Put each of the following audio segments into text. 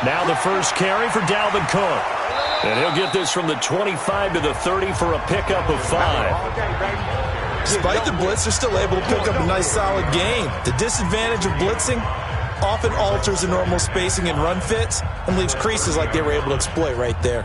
Now the first carry for Dalvin Cook. And he'll get this from the 25 to the 30 for a pickup of 5. Despite the blitz, they're still able to pick up a nice solid gain. The disadvantage of blitzing often alters the normal spacing and run fits and leaves creases like they were able to exploit right there.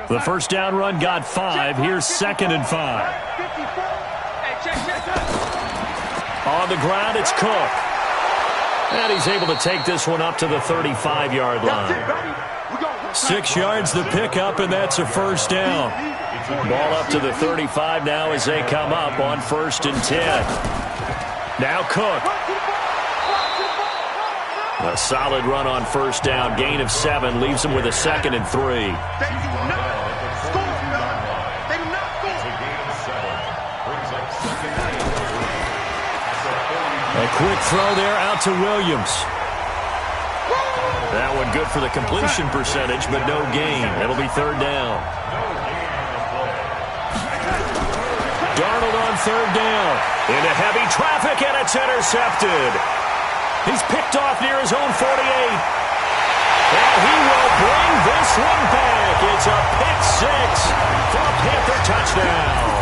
The first down run got 5. Here's 2nd and 5. On the ground, it's Cook. And he's able to take this one up to the 35-yard line. 6 yards the pickup, and that's a first down. Ball up to the 35 now as they come up on 1st and 10. Now Cook. A solid run on 1st down. Gain of 7 leaves him with a 2nd and 3. A quick throw there out to Williams. That one good for the completion percentage, but no gain. It'll be 3rd down. Darnold on 3rd down. Into heavy traffic, and it's intercepted. He's picked off near his own 48. And he will bring this one back. It's a pick 6 for a Panther touchdown.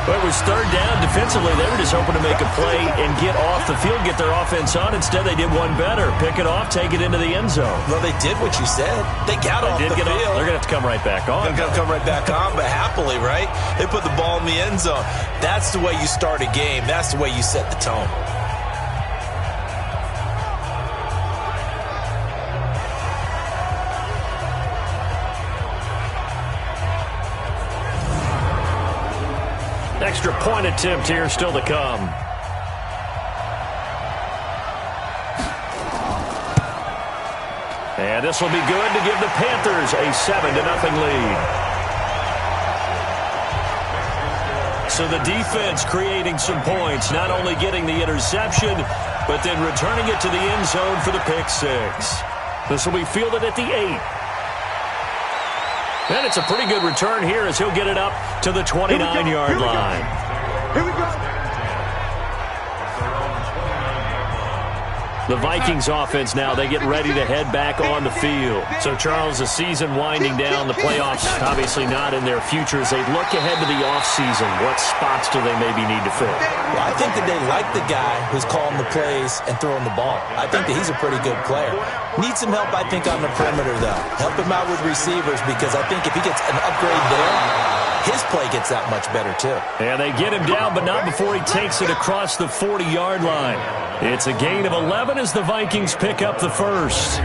But it was 3rd down. Defensively, they were just hoping to make a play and get off the field, get their offense on. Instead, they did one better. Pick it off, take it into the end zone. Well, they did what you said. They got off the field. They're going to have to come right back on. They're going to come right back on, but happily, right? They put the ball in the end zone. That's the way you start a game. That's the way you set the tone. Extra point attempt here still to come. And this will be good to give the Panthers a 7-0 lead. So the defense creating some points, not only getting the interception, but then returning it to the end zone for the pick 6. This will be fielded at the 8. And it's a pretty good return here as he'll get it up to the 29-yard line. Here we go. The Vikings offense now, they get ready to head back on the field. So, Charles, the season winding down, the playoffs obviously not in their future. As they look ahead to the offseason, what spots do they maybe need to fill? Well, I think that they like the guy who's calling the plays and throwing the ball. I think that he's a pretty good player. Needs some help, I think, on the perimeter, though. Help him out with receivers, because I think if he gets an upgrade there, his play gets that much better, too. And they get him down, but not before he takes it across the 40-yard line. It's a gain of 11 as the Vikings pick up the first.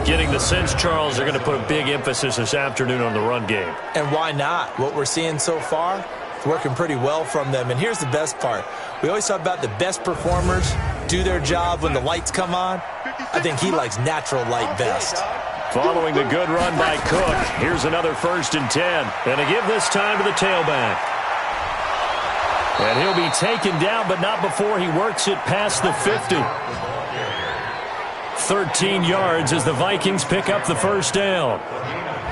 Getting the sense, Charles, they're going to put a big emphasis this afternoon on the run game. And why not? What we're seeing so far, it's working pretty well from them. And here's the best part. We always talk about the best performers do their job when the lights come on. I think he likes natural light best. Following the good run by Cook, here's another 1st and 10. And to give this time to the tailback. And he'll be taken down, but not before he works it past the 50. 13 yards as the Vikings pick up the first down.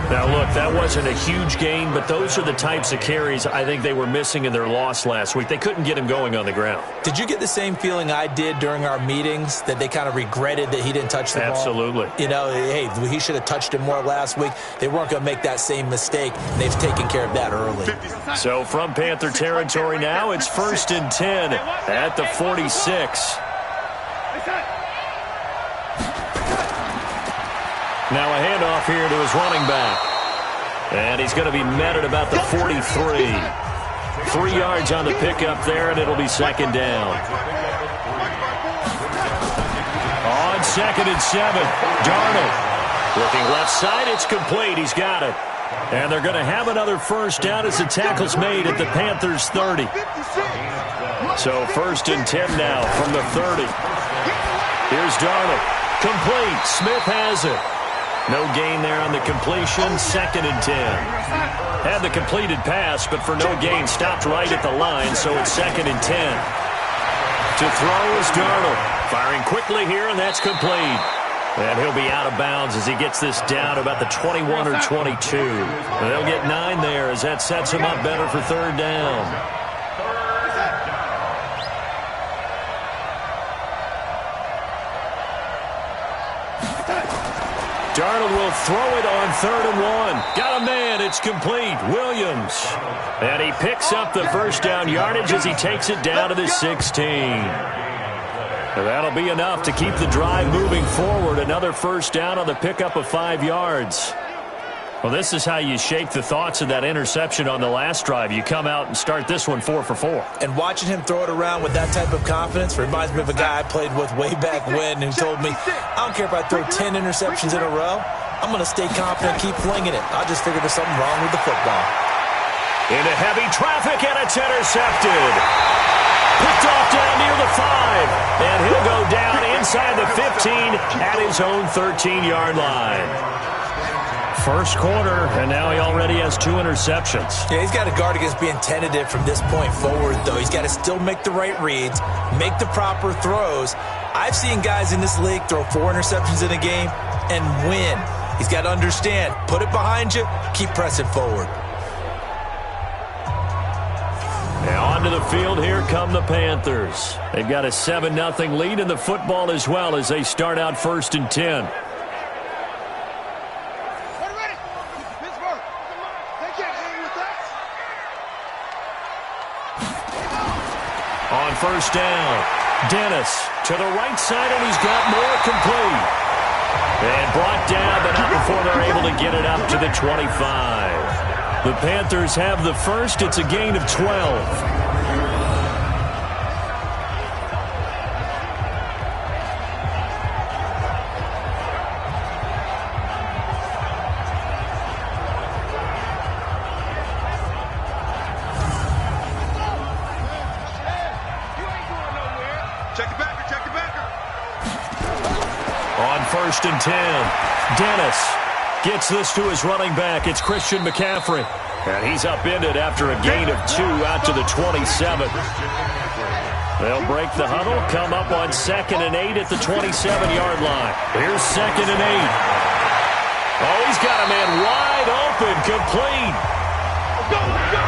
Now, look, that wasn't a huge gain, but those are the types of carries I think they were missing in their loss last week. They couldn't get him going on the ground. Did you get the same feeling I did during our meetings, that they kind of regretted that he didn't touch the ball? Absolutely. You know, hey, he should have touched it more last week. They weren't going to make that same mistake, and they've taken care of that early. So from Panther territory now, it's 1st and 10 at the 46. Now a handoff here to his running back. And he's going to be met at about the 43. 3 yards on the pickup there, and it'll be 2nd down. On 2nd and 7, Darnold. Looking left side, it's complete. He's got it. And they're going to have another first down as the tackle's made at the Panthers' 30. So 1st and 10 now from the 30. Here's Darnold. Complete. Smith has it. No gain there on the completion. 2nd and 10. Had the completed pass, but for no gain, stopped right at the line, so it's 2nd and 10. To throw is Darnold. Firing quickly here, and that's complete. And he'll be out of bounds as he gets this down about the 21 or 22. They'll get 9 there as that sets him up better for 3rd down. Darnold will throw it on 3rd and 1. Got a man. It's complete. Williams. And he picks up the first down yardage as he takes it down to the 16. And that'll be enough to keep the drive moving forward. Another first down on the pickup of 5 yards. Well, this is how you shake the thoughts of that interception on the last drive. You come out and start this one 4 for 4. And watching him throw it around with that type of confidence reminds me of a guy I played with way back when who told me, I don't care if I throw 10 interceptions in a row. I'm going to stay confident, keep flinging it. I just figured there's something wrong with the football. Into heavy traffic, and it's intercepted. Picked off down near the 5, and he'll go down inside the 15 at his own 13-yard line. First quarter, and now he already has 2 interceptions. Yeah, he's got to guard against being tentative from this point forward, though. He's got to still make the right reads, make the proper throws. I've seen guys in this league throw 4 interceptions in a game and win. He's got to understand, put it behind you, keep pressing forward. Now onto the field, here come the Panthers. They've got a 7-0 lead in the football as well as they start out 1st and 10. On first down, Dennis to the right side, and he's got more complete. And brought down, but not before they're able to get it up to the 25. The Panthers have the first. It's a gain of 12. First and 10. Dennis gets this to his running back. It's Christian McCaffrey. And he's upended after a gain of 2 out to the 27. They'll break the huddle, come up on 2nd and 8 at the 27-yard line. Here's 2nd and 8. Oh, he's got a man wide open, complete. Let's go, let's go.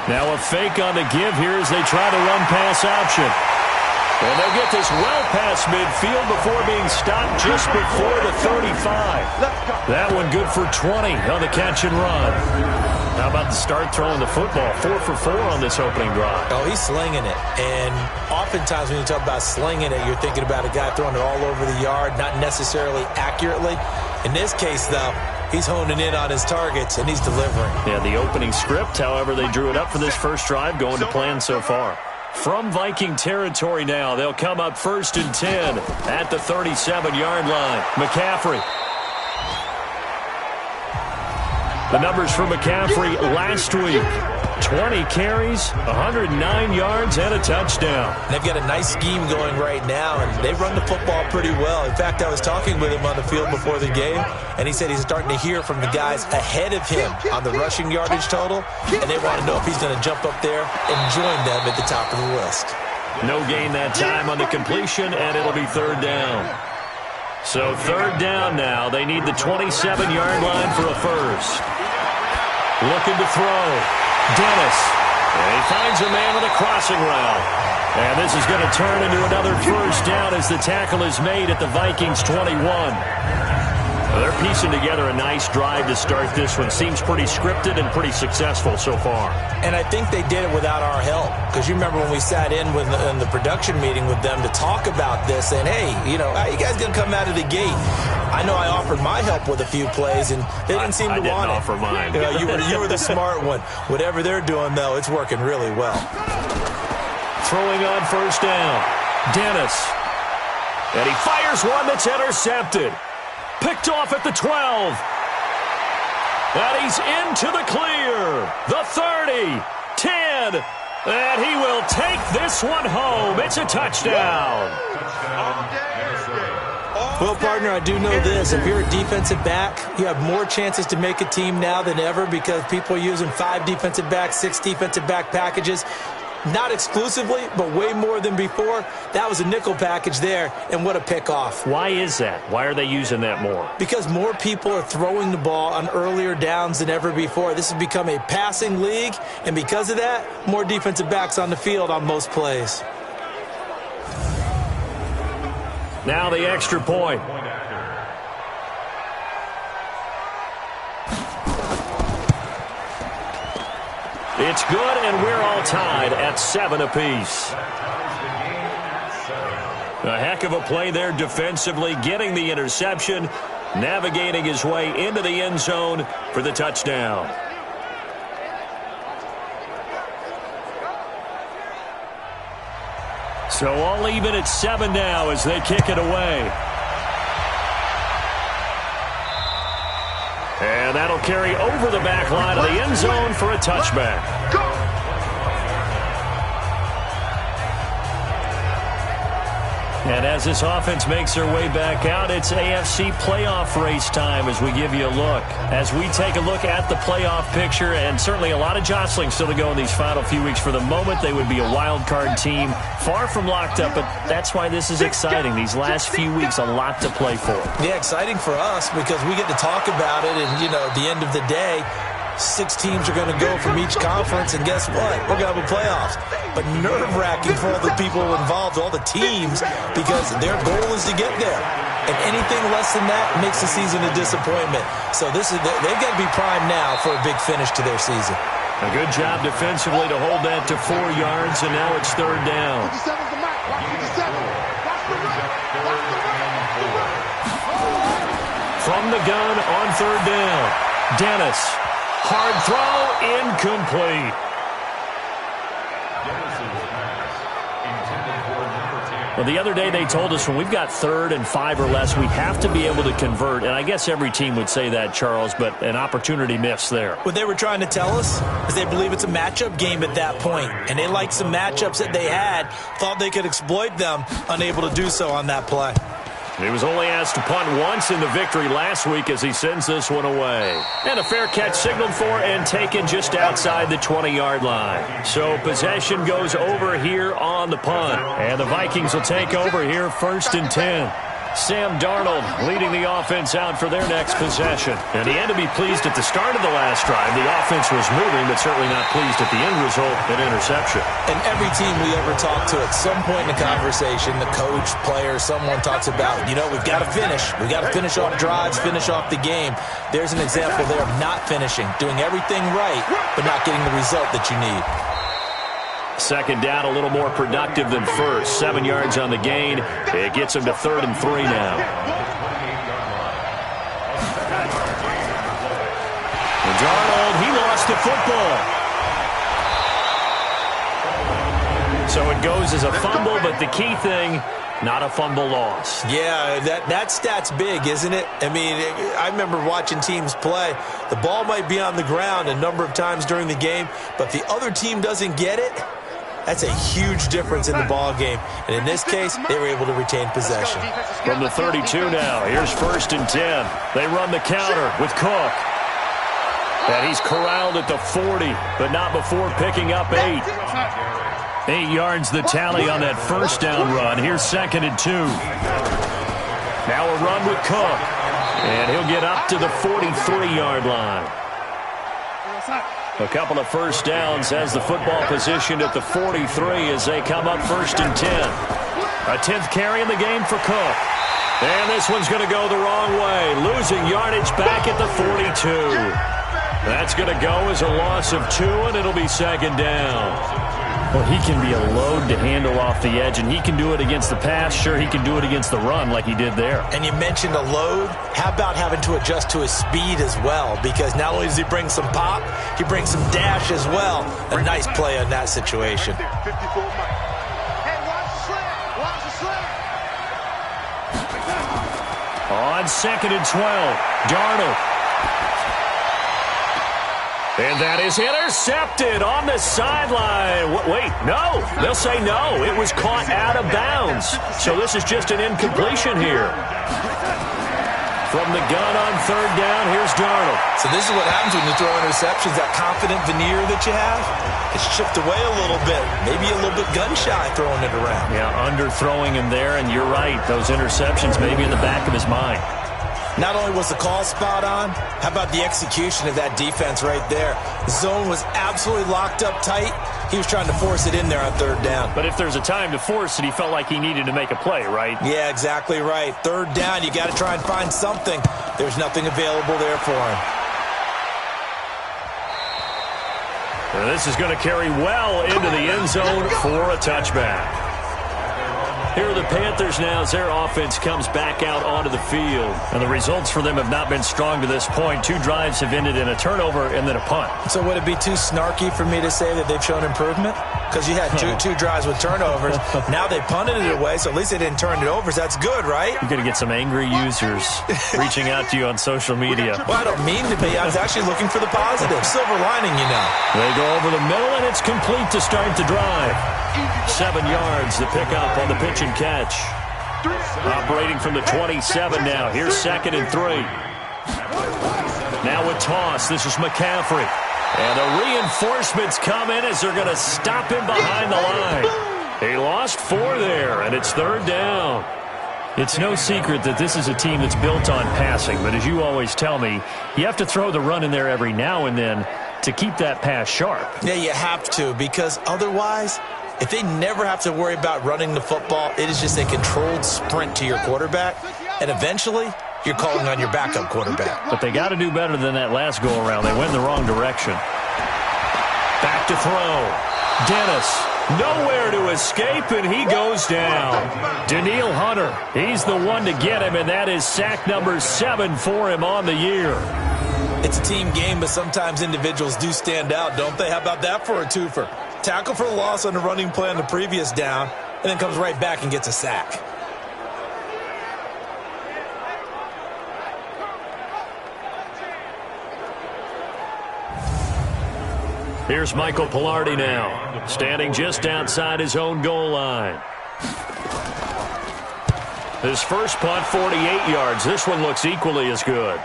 Now a fake on the give here as they try to run pass option. And they'll get this well past midfield before being stopped just before the 35. That one good for 20 on the catch and run. How about the start throwing the football? 4 for 4 on this opening drive. Oh, he's slinging it. And oftentimes when you talk about slinging it, you're thinking about a guy throwing it all over the yard, not necessarily accurately. In this case, though, he's honing in on his targets, and he's delivering. Yeah, the opening script, however, they drew it up for this first drive, going to plan so far. From Viking territory now, they'll come up 1st and 10 at the 37-yard line. McCaffrey. The numbers for McCaffrey last week. 20 carries, 109 yards, and a touchdown. They've got a nice scheme going right now, and they run the football pretty well. In fact, I was talking with him on the field before the game, and he said he's starting to hear from the guys ahead of him on the rushing yardage total, and they want to know if he's going to jump up there and join them at the top of the list. No gain that time on the completion, and it'll be 3rd down. So 3rd down now. They need the 27-yard line for a first. Looking to throw. Dennis. And he finds a man with a crossing route. And this is going to turn into another first down as the tackle is made at the Vikings 21. They're piecing together a nice drive to start this one. Seems pretty scripted and pretty successful so far. And I think they did it without our help. Because you remember when we sat in the production meeting with them to talk about this, and hey, you know, how you guys going to come out of the gate? I know I offered my help with a few plays, and they didn't seem to want it. I didn't offer mine. You know, you were the smart one. Whatever they're doing, though, it's working really well. Throwing on first down. Dennis. And he fires one that's intercepted. Picked off at the 12. And he's into the clear. The 30. 10. And he will take this one home. It's a touchdown. Well, partner, I do know this. If you're a defensive back, you have more chances to make a team now than ever because people are using 5 defensive backs, 6 defensive back packages. Not exclusively, but way more than before. That was a nickel package there, and what a pickoff. Why is that? Why are they using that more? Because more people are throwing the ball on earlier downs than ever before. This has become a passing league, and because of that, more defensive backs on the field on most plays. Now the extra point. It's good, and we're all tied at 7 apiece. A heck of a play there defensively, getting the interception, navigating his way into the end zone for the touchdown. So all even at 7 now as they kick it away. And that'll carry over the back line of the end zone for a touchback. And as this offense makes their way back out, it's AFC playoff race time as we give you a look. As we take a look at the playoff picture, and certainly a lot of jostling still to go in these final few weeks. For the moment, they would be a wild card team, far from locked up, but that's why this is exciting. These last few weeks, a lot to play for. Yeah, exciting for us because we get to talk about it, and, you know, at the end of the day, 6 teams are going to go from each conference, and guess what? We're going to have a playoffs. But nerve-wracking for all the people involved, all the teams, because their goal is to get there. And anything less than that makes the season a disappointment. So they've got to be primed now for a big finish to their season. A good job defensively to hold that to 4 yards, and now it's 3rd down. From the gun on 3rd down, Dennis. Hard throw, incomplete. Well, the other day they told us when we've got 3rd and 5 or less, we have to be able to convert. And I guess every team would say that, Charles, but an opportunity missed there. What they were trying to tell us is they believe it's a matchup game at that point. And they liked some matchups that they had, thought they could exploit them, unable to do so on that play. He was only asked to punt once in the victory last week as he sends this one away. And a fair catch signaled for and taken just outside the 20-yard line. So possession goes over here on the punt. And the Vikings will take over here 1st and 10. Sam Darnold leading the offense out for their next possession. And he had to be pleased at the start of the last drive. The offense was moving, but certainly not pleased at the end result, an interception. And every team we ever talk to at some point in the conversation, the coach, player, someone talks about, you know, we've got to finish. We've got to finish off drives, finish off the game. There's an example there of not finishing, doing everything right, but not getting the result that you need. 2nd down, a little more productive than 1st. 7 yards on the gain. It gets him to 3rd and 3 now. And Darnold, he lost the football. So it goes as a fumble, but the key thing, not a fumble loss. Yeah, that stat's big, isn't it? I mean, I remember watching teams play. The ball might be on the ground a number of times during the game, but if the other team doesn't get it, that's a huge difference in the ball game. And in this case, they were able to retain possession. From the 32 now, here's 1st and 10. They run the counter with Cook. And he's corralled at the 40, but not before picking up 8. 8 yards the tally on that 1st down run. Here's 2nd and 2. Now a run with Cook. And he'll get up to the 43-yard line. A couple of 1st downs as the football positioned at the 43 as they come up 1st and 10. A 10th carry in the game for Cook. And this one's going to go the wrong way. Losing yardage back at the 42. That's going to go as a loss of 2, and it'll be 2nd down. Well, he can be a load to handle off the edge, and he can do it against the pass. Sure, he can do it against the run like he did there. And you mentioned a load. How about having to adjust to his speed as well? Because not only does he bring some pop, he brings some dash as well. A nice play on that situation. On 2nd and 12, Darnold. And that is intercepted on the sideline. Wait, no. They'll say no. It was caught out of bounds. So this is just an incompletion here. From the gun on third down, here's Darnold. So this is what happens when you throw interceptions. That confident veneer that you have, it's chipped away a little bit. Maybe a little bit gun-shy throwing it around. Yeah, underthrowing him there, and you're right. Those interceptions may be in the back of his mind. Not only was the call spot on, how about the execution of that defense right there? The zone was absolutely locked up tight. He was trying to force it in there on third down. But if there's a time to force it, he felt like he needed to make a play, right? Yeah, exactly right. Third down, you got to try and find something. There's nothing available there for him. And this is going to carry well into the end zone for a touchback. Here are the Panthers now as their offense comes back out onto the field. And the results for them have not been strong to this point. 2 drives have ended in a turnover and then a punt. So would it be too snarky for me to say that they've shown improvement? Because you had two drives with turnovers. Now they punted it away, so at least they didn't turn it over. So that's good, right? You're going to get some angry users reaching out to you on social media. Well, I don't mean to be. I was actually looking for the positive. Silver lining, you know. They go over the middle, and it's complete to start the drive. 7 yards, the pickup on the pitch and catch. Operating from the 27 now. Here's 2nd and 3. Now with toss, this is McCaffrey. And the reinforcements come in as they're going to stop him behind the line. He lost 4 there, and it's 3rd down. It's no secret that this is a team that's built on passing, but as you always tell me, you have to throw the run in there every now and then to keep that pass sharp. Yeah, you have to, because otherwise, if they never have to worry about running the football, it is just a controlled sprint to your quarterback, and eventually you're calling on your backup quarterback. But they got to do better than that last go-around. They went in the wrong direction. Back to throw. Dennis, nowhere to escape, and he goes down. Daniil Hunter, he's the one to get him, and that is sack number 7 for him on the year. It's a team game, but sometimes individuals do stand out, don't they? How about that for a twofer? Tackle for loss on the running play on the previous down, and then comes right back and gets a sack. Here's Michael Pilardi now, standing just outside his own goal line. His first punt, 48 yards. This one looks equally as good.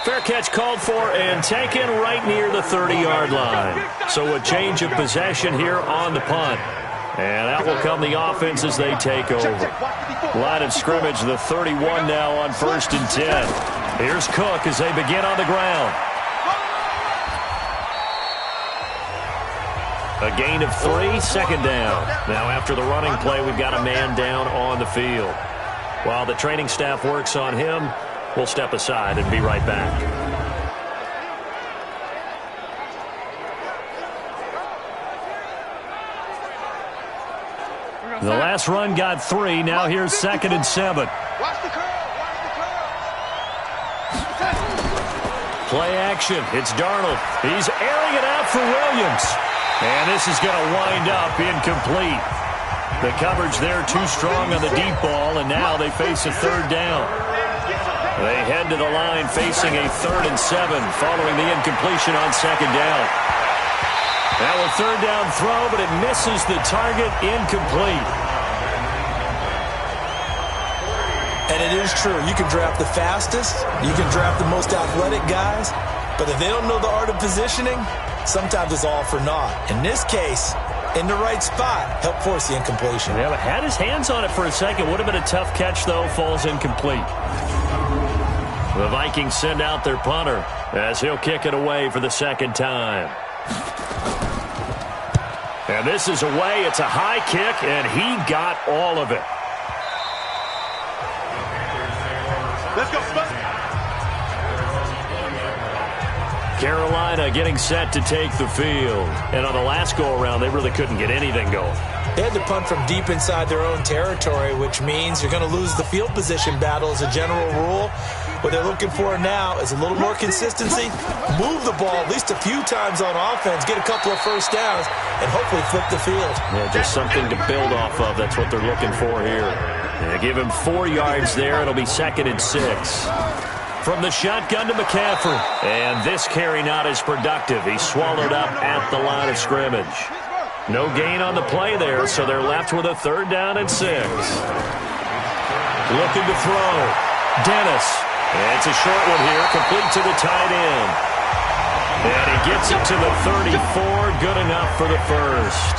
Fair catch called for and taken right near the 30-yard line. So a change of possession here on the punt. And out will come the offense as they take over. Line of scrimmage, the 31 now on 1st and 10. Here's Cook as they begin on the ground. A gain of 3, 2nd down. Now after the running play, we've got a man down on the field. While the training staff works on him, we'll step aside and be right back. The last run got 3. Now here's 2nd and 7. Play action. It's Darnold. He's airing it out for Williams. And this is going to wind up incomplete. The coverage there too strong on the deep ball, and now they face a 3rd down. They head to the line facing a 3rd and 7 following the incompletion on 2nd down. Now a 3rd down throw, but it misses the target, incomplete. And it is true. You can draft the fastest. You can draft the most athletic guys. But if they don't know the art of positioning, sometimes it's all for naught. In this case, in the right spot, help force the incompletion. Yeah, but had his hands on it for a second. Would have been a tough catch, though. Falls incomplete. The Vikings send out their punter as he'll kick it away for the 2nd time. And this is away. It's a high kick, and he got all of it. Let's go, Spud. Carolina getting set to take the field. And on the last go-around, they really couldn't get anything going. They had to punt from deep inside their own territory, which means you're going to lose the field position battle as a general rule. What they're looking for now is a little more consistency, move the ball at least a few times on offense, get a couple of first downs, and hopefully flip the field. Yeah, just something to build off of. That's what they're looking for here. They give him 4 yards there. It'll be 2nd and 6. From the shotgun to McCaffrey. And this carry not as productive. He's swallowed up at the line of scrimmage. No gain on the play there, so they're left with a 3rd down and 6. Looking to throw. Dennis. It's a short one here, complete to the tight end. And he gets it to the 34, good enough for the first.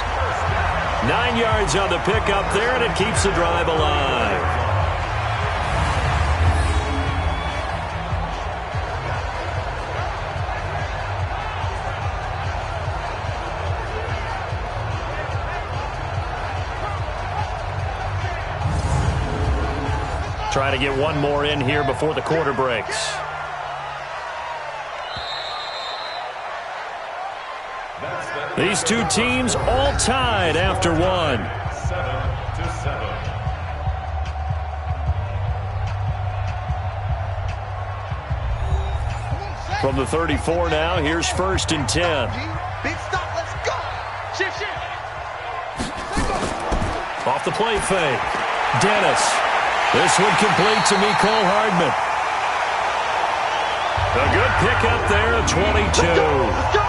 9 yards on the pickup there, and it keeps the drive alive. Try to get one more in here before the quarter breaks. These two teams all tied after one. 7-7. From the 34 now, here's 1st and 10. Big stop, let's go. Shift. Off the play fake. Dennis. This one complete to Mecole Hardman. A good pickup there at 22. Let's go.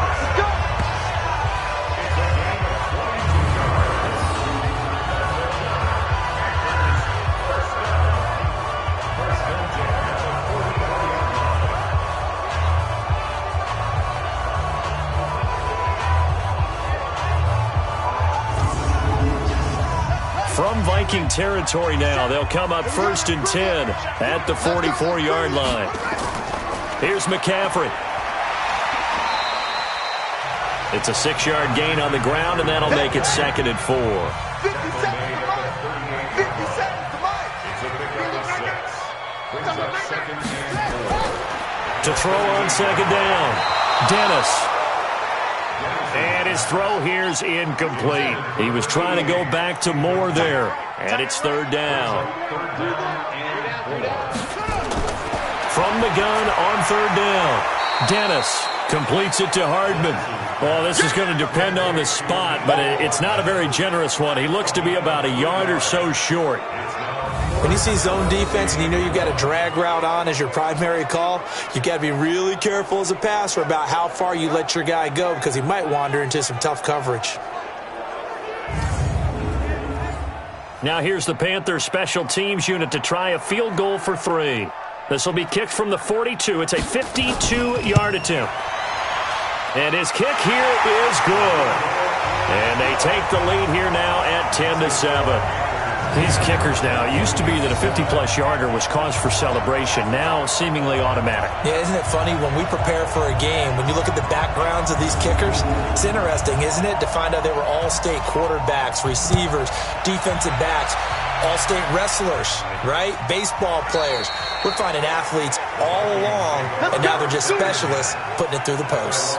From Viking territory now, they'll come up 1st and 10 at the 44-yard line. Here's McCaffrey. It's a 6-yard gain on the ground, and that'll make it 2nd and 4. 50 seconds to Mike. 50 seconds to Mike. To throw on 2nd down. Dennis. And his throw here's incomplete. He was trying to go back to Moore there. And it's 3rd down. From the gun on 3rd down. Dennis completes it to Hardman. Well, this is going to depend on the spot, but it's not a very generous one. He looks to be about a yard or so short. When you see zone defense and you know you've got a drag route on as your primary call, you've got to be really careful as a passer about how far you let your guy go because he might wander into some tough coverage. Now here's the Panthers special teams unit to try a field goal for 3. This will be kicked from the 42. It's a 52-yard attempt. And his kick here is good. And they take the lead here now at 10-7. These kickers now, it used to be that a 50-plus yarder was cause for celebration, now seemingly automatic. Yeah, isn't it funny when we prepare for a game, when you look at the backgrounds of these kickers, it's interesting, isn't it, to find out they were all-state quarterbacks, receivers, defensive backs, all-state wrestlers, right? Baseball players. We're finding athletes all along, and now they're just specialists putting it through the posts.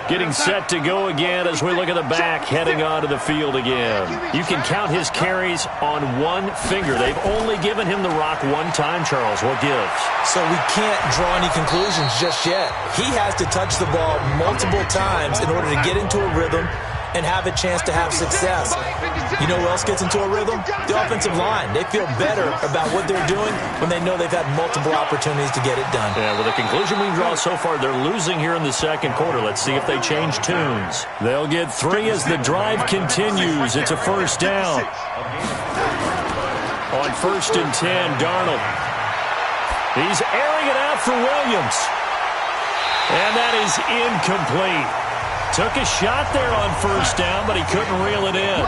Getting set to go again as we look at the back, heading onto the field again. You can count his carries on one finger. They've only given him the rock one time, Charles. What gives? So we can't draw any conclusions just yet. He has to touch the ball multiple times in order to get into a rhythm and have a chance to have success. You know who else gets into a rhythm? The offensive line. They feel better about what they're doing when they know they've had multiple opportunities to get it done. Yeah, well, the conclusion we draw so far, they're losing here in the 2nd quarter. Let's see if they change tunes. They'll get 3 as the drive continues. It's a 1st down. On 1st and 10, Darnold. He's airing it out for Williams. And that is incomplete. Took a shot there on 1st down, but he couldn't reel it in.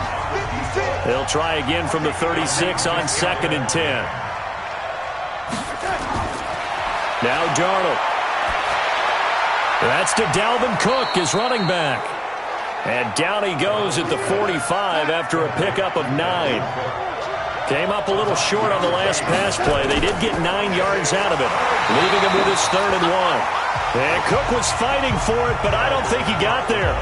They'll try again from the 36 on 2nd and 10. Now Darnold. That's to Dalvin Cook, his running back. And down he goes at the 45 after a pickup of 9. Came up a little short on the last pass play. They did get 9 yards out of it, leaving him with his 3rd and 1. And Cook was fighting for it, but I don't think he got there.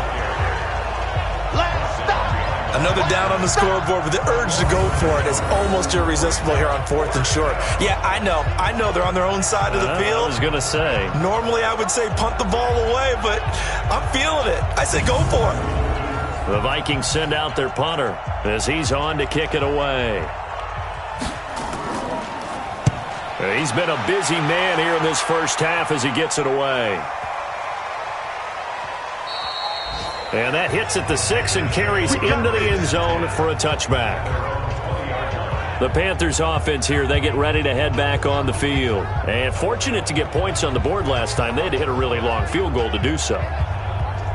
Another down on the scoreboard, but the urge to go for it is almost irresistible here on 4th and short. Yeah, I know they're on their own side of the field. I was going to say. Normally I would say punt the ball away, but I'm feeling it. I say go for it. The Vikings send out their punter as he's on to kick it away. He's been a busy man here in this 1st half as he gets it away. And that hits at the 6 and carries into the end zone for a touchback. The Panthers offense here, they get ready to head back on the field. And fortunate to get points on the board last time. They had to hit a really long field goal to do so.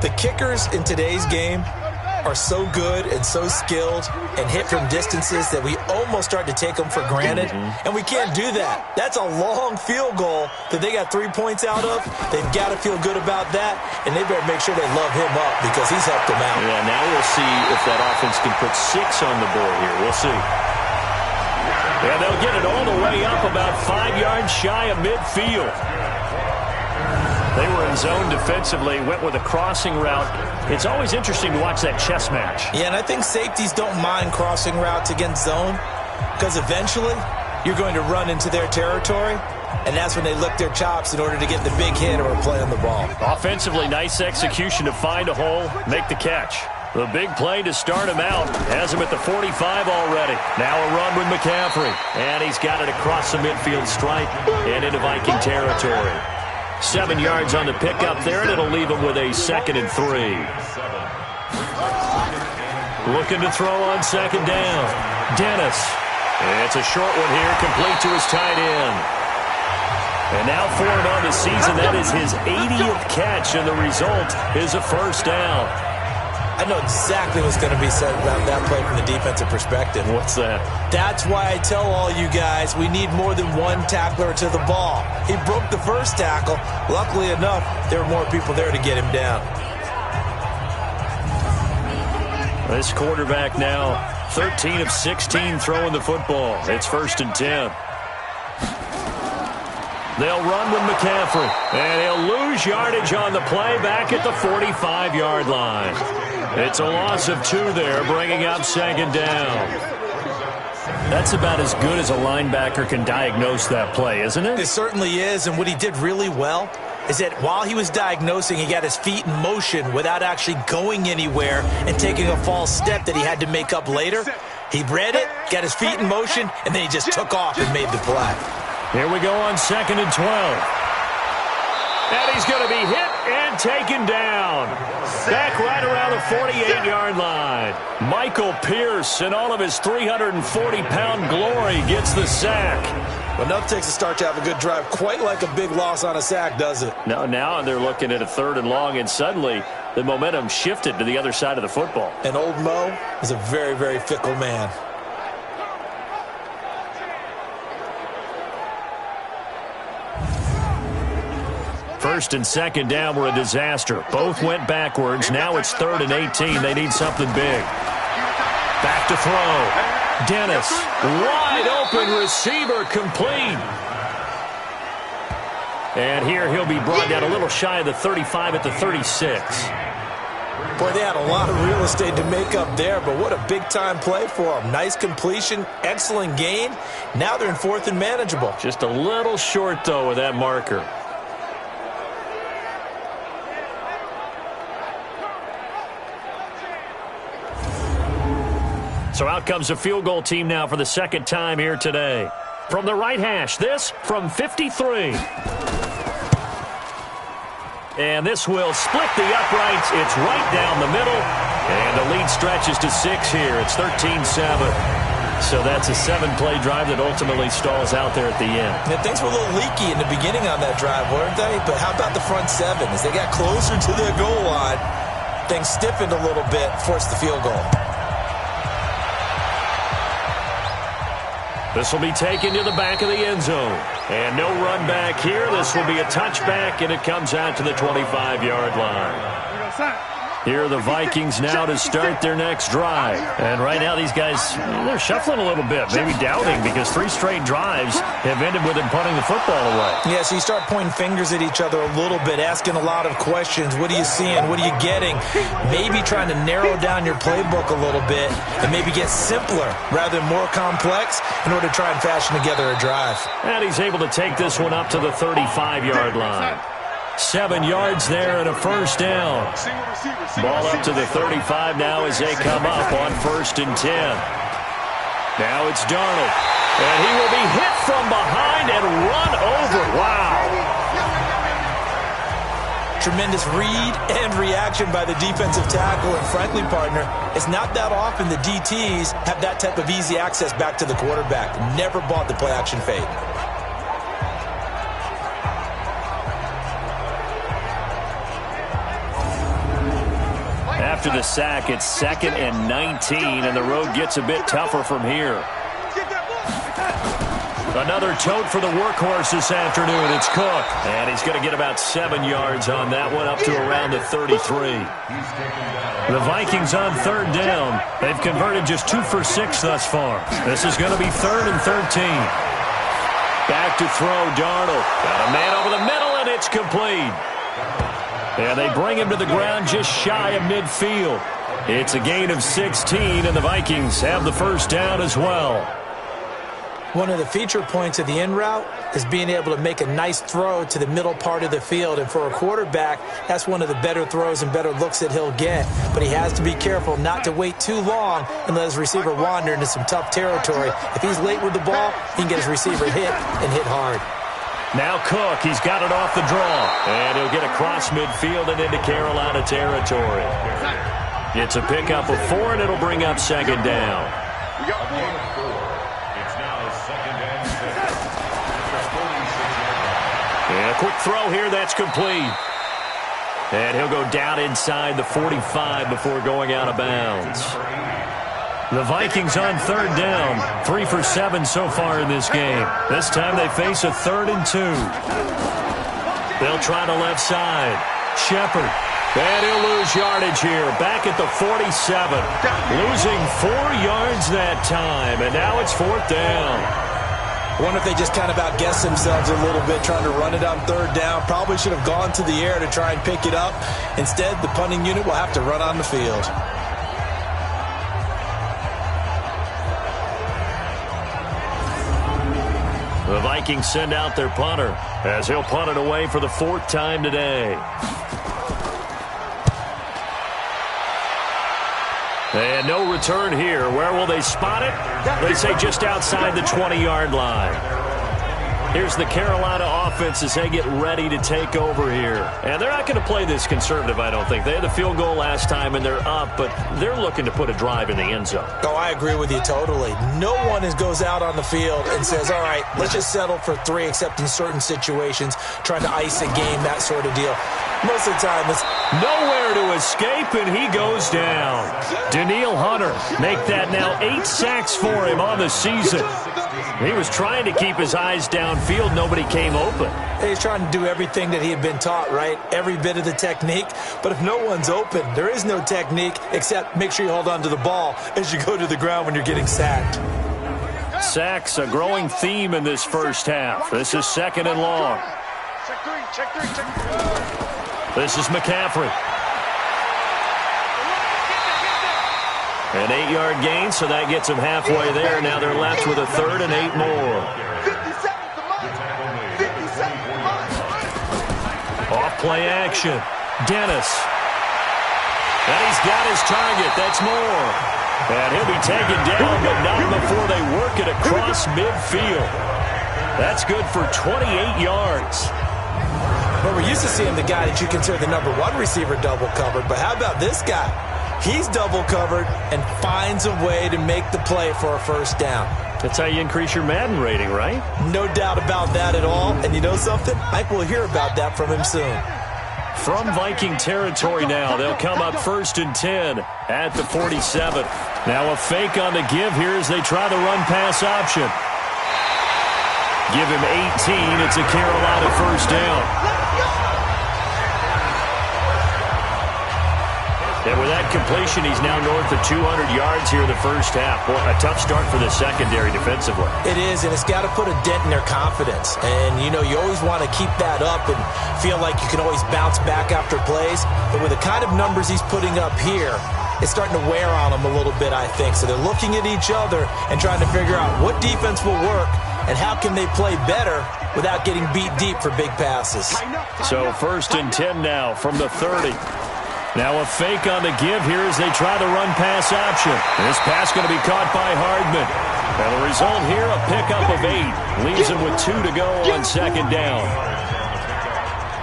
The kickers in today's game are so good and so skilled and hit from distances that we almost start to take them for granted. And we can't do that. That's a long field goal that they got 3 points out of. They've got to feel good about that, and they better make sure they love him up because he's helped them out. Yeah, now we'll see if that offense can put 6 on the board here. We'll see. And they'll get it all the way up about 5 yards shy of midfield. They were in zone defensively, went with a crossing route. It's always interesting to watch that chess match. Yeah, and I think safeties don't mind crossing routes against zone because eventually you're going to run into their territory, and that's when they lick their chops in order to get the big hit or a play on the ball. Offensively, nice execution to find a hole, make the catch. The big play to start him out. Has him at the 45 already. Now a run with McCaffrey. And he's got it across the midfield stripe and into Viking territory. 7 yards on the pickup there, and it'll leave him with a 2nd and 3. Looking to throw on 2nd down. Dennis. It's a short one here, complete to his tight end. And now for him on the season, that is his 80th catch, and the result is a 1st down. I know exactly what's going to be said about that play from the defensive perspective. What's that? That's why I tell all you guys we need more than one tackler to the ball. He broke the first tackle. Luckily enough, there were more people there to get him down. This quarterback now 13 of 16 throwing the football. It's 1st and 10. They'll run with McCaffrey, and he'll lose yardage on the play back at the 45-yard line. It's a loss of 2 there, bringing up 2nd down. That's about as good as a linebacker can diagnose that play, isn't it? It certainly is, and what he did really well is that while he was diagnosing, he got his feet in motion without actually going anywhere and taking a false step that he had to make up later. He read it, got his feet in motion, and then he just took off and made the play. Here we go on 2nd and 12. And he's going to be hit and taken down. Back right around the 48-yard line. Michael Pierce, in all of his 340-pound glory, gets the sack. Well, enough takes a start to have a good drive. Quite like a big loss on a sack, does it? No, now they're looking at a 3rd and long, and suddenly the momentum shifted to the other side of the football. And old Mo is a very, very fickle man. 1st and 2nd down were a disaster. Both went backwards. Now it's 3rd and 18. They need something big. Back to throw. Dennis, wide open receiver, complete. And here he'll be brought down a little shy of the 35 at the 36. Boy, they had a lot of real estate to make up there, but what a big-time play for them. Nice completion, excellent gain. Now they're in 4th and manageable. Just a little short, though, with that marker. So out comes the field goal team now for the 2nd time here today. From the right hash, this from 53. And this will split the uprights. It's right down the middle. And the lead stretches to 6 here. It's 13-7. So that's a 7-play drive that ultimately stalls out there at the end. Yeah, things were a little leaky in the beginning on that drive, weren't they? But how about the front 7? As they got closer to their goal line, things stiffened a little bit, forced the field goal. This will be taken to the back of the end zone. And no run back here. This will be a touchback, and it comes out to the 25-yard line. Here are the Vikings now to start their next drive. And right now these guys, they're shuffling a little bit, maybe doubting, because 3 straight drives have ended with them punting the football away. Yeah, so you start pointing fingers at each other a little bit, asking a lot of questions. What are you seeing? What are you getting? Maybe trying to narrow down your playbook a little bit and maybe get simpler rather than more complex in order to try and fashion together a drive. And he's able to take this one up to the 35-yard line. 7 yards there and a 1st down. Ball up to the 35 now as they come up on 1st and 10. Now it's Darnold. And he will be hit from behind and run over. Wow. tremendous read and reaction by the defensive tackle. And frankly, partner, it's not that often the DTs have that type of easy access back to the quarterback. Never bought the play-action fade. After the sack, it's 2nd and 19, and the road gets a bit tougher from here. Another tote for the workhorse this afternoon. It's Cook, and he's going to get about 7 yards on that one, up to around the 33. The Vikings on 3rd down. They've converted just 2 for 6 thus far. This is going to be 3rd and 13. Back to throw, Darnold. Got a man over the middle, and it's complete. And they bring him to the ground just shy of midfield. It's a gain of 16, and the Vikings have the first down as well. One of the feature points of the in route is being able to make a nice throw to the middle part of the field. And for a quarterback, that's one of the better throws and better looks that he'll get. But he has to be careful not to wait too long and let his receiver wander into some tough territory. If he's late with the ball, he can get his receiver hit and hit hard. Now Cook, he's got it off the draw. And he'll get across midfield and into Carolina territory. It's a pickup of 4, and it'll bring up 2nd down. And a quick throw here, that's complete. And he'll go down inside the 45 before going out of bounds. The Vikings on 3rd down, 3 for 7 so far in this game. This time they face a 3rd and 2. They'll try the left side. Shepard. And he'll lose yardage here. Back at the 47. Losing 4 yards that time. And now it's 4th down. I wonder if they just kind of outguessed themselves a little bit trying to run it on 3rd down. Probably should have gone to the air to try and pick it up. Instead, the punting unit will have to run on the field. The Vikings send out their punter as he'll punt it away for the 4th time today. And no return here. Where will they spot it? They say just outside the 20-yard line. Here's the Carolina offense as they get ready to take over here. And they're not going to play this conservative, I don't think. They had the field goal last time, and they're up, but they're looking to put a drive in the end zone. Oh, I agree with you totally. No one goes out on the field and says, all right, let's just settle for 3, except in certain situations, trying to ice a game, that sort of deal. Most of the time, it's nowhere to escape, and he goes down. Danielle Hunter make that now 8 sacks for him on the season. He was trying to keep his eyes downfield. Nobody came open. He's trying to do everything that he had been taught, right? Every bit of the technique. But if no one's open, there is no technique except make sure you hold on to the ball as you go to the ground when you're getting sacked. Sacks, a growing theme in this first half. This is 2nd and long. Check three. This is McCaffrey. An 8-yard gain, so that gets them halfway there. Now they're left with a 3rd and 8 more. 50 seconds to mine. 50 seconds to mine. Off play action. Dennis. And he's got his target. That's more. And he'll be taken down, but not before they work it across midfield. That's good for 28 yards. Well, we're used to seeing the guy that you consider the #1 receiver double covered, but how about this guy? He's double covered and finds a way to make the play for a first down. That's how you increase your Madden rating, right? No doubt about that at all. And you know something? I think we'll hear about that from him soon. From Viking territory now, they'll come up 1st and 10 at the 47. Now a fake on the give here as they try the run-pass option. Give him 18. It's a Carolina first down. And with that completion, he's now north of 200 yards here in the first half. Boy, a tough start for the secondary defensively. It is, and it's got to put a dent in their confidence. And, you know, you always want to keep that up and feel like you can always bounce back after plays. But with the kind of numbers he's putting up here, it's starting to wear on them a little bit, I think. So they're looking at each other and trying to figure out what defense will work and how can they play better without getting beat deep for big passes. So 1st and 10 now from the 30. Now a fake on the give here as they try the run-pass option. This pass going to be caught by Hardman. And the result here, a pickup of 8. Leaves him with 2 to go on 2nd down.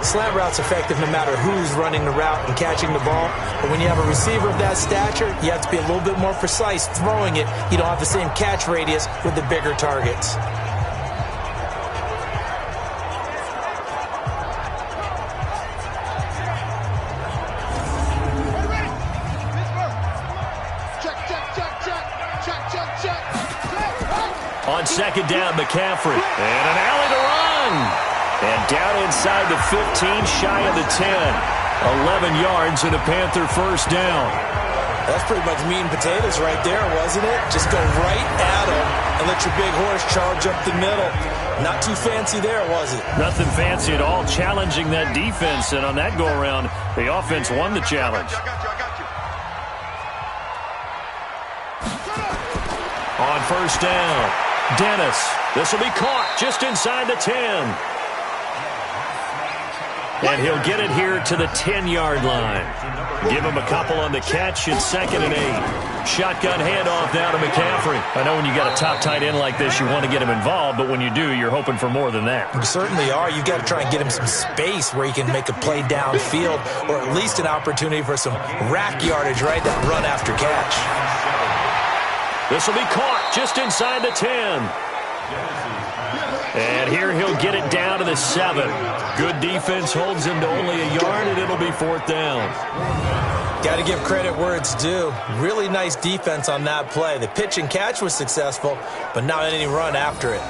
Slant route's effective no matter who's running the route and catching the ball. But when you have a receiver of that stature, you have to be a little bit more precise throwing it. You don't have the same catch radius with the bigger targets. On second down, McCaffrey. And an alley to run. And down inside the 15, shy of the 10. 11 yards and a Panther first down. That's pretty much meat and potatoes right there, wasn't it? Just go right at him and let your big horse charge up the middle. Not too fancy there, was it? Nothing fancy at all, challenging that defense. And on that go-around, the offense won the challenge. On first down, Dennis. This will be caught just inside the 10. And he'll get it here to the 10-yard line. Give him a couple on the catch. It's 2nd and 8. Shotgun handoff now to McCaffrey. I know when you got a top tight end like this, you want to get him involved, but when you do, you're hoping for more than that. You certainly are. You've got to try and get him some space where he can make a play downfield, or at least an opportunity for some rack yardage, right? That run after catch. This will be caught just inside the 10. And here he'll get it down to the 7. Good defense holds him to only a yard, and it'll be 4th down. Got to give credit where it's due. Really nice defense on that play. The pitch and catch was successful, but not any run after it.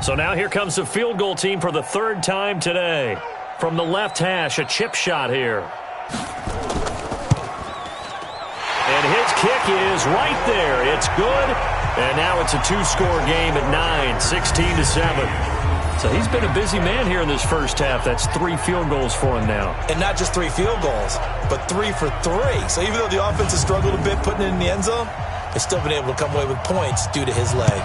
So now here comes the field goal team for the 3rd time today. From the left hash, a chip shot here. And his kick is right there. It's good. And now it's a 2-score game at 9, 16-7. So he's been a busy man here in this first half. That's 3 field goals for him now. And not just 3 field goals, but 3 for 3. So even though the offense has struggled a bit putting it in the end zone, they've still been able to come away with points due to his leg.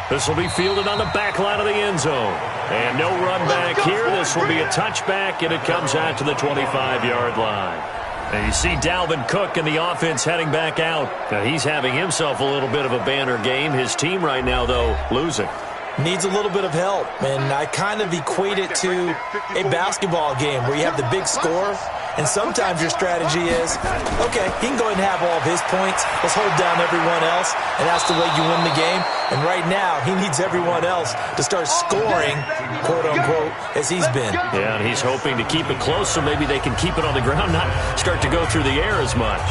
This will be fielded on the back line of the end zone. And no run back here. This will be a touchback, and it comes out to the 25-yard line. And you see Dalvin Cook and the offense heading back out. Now he's having himself a little bit of a banner game. His team right now, though, losing. Needs a little bit of help, and I kind of equate it to a basketball game where you have the big score, and sometimes your strategy is, okay, he can go ahead and have all of his points. Let's hold down everyone else, and that's the way you win the game. And right now, he needs everyone else to start scoring, quote-unquote, as he's been. Yeah, and he's hoping to keep it close so maybe they can keep it on the ground, not start to go through the air as much.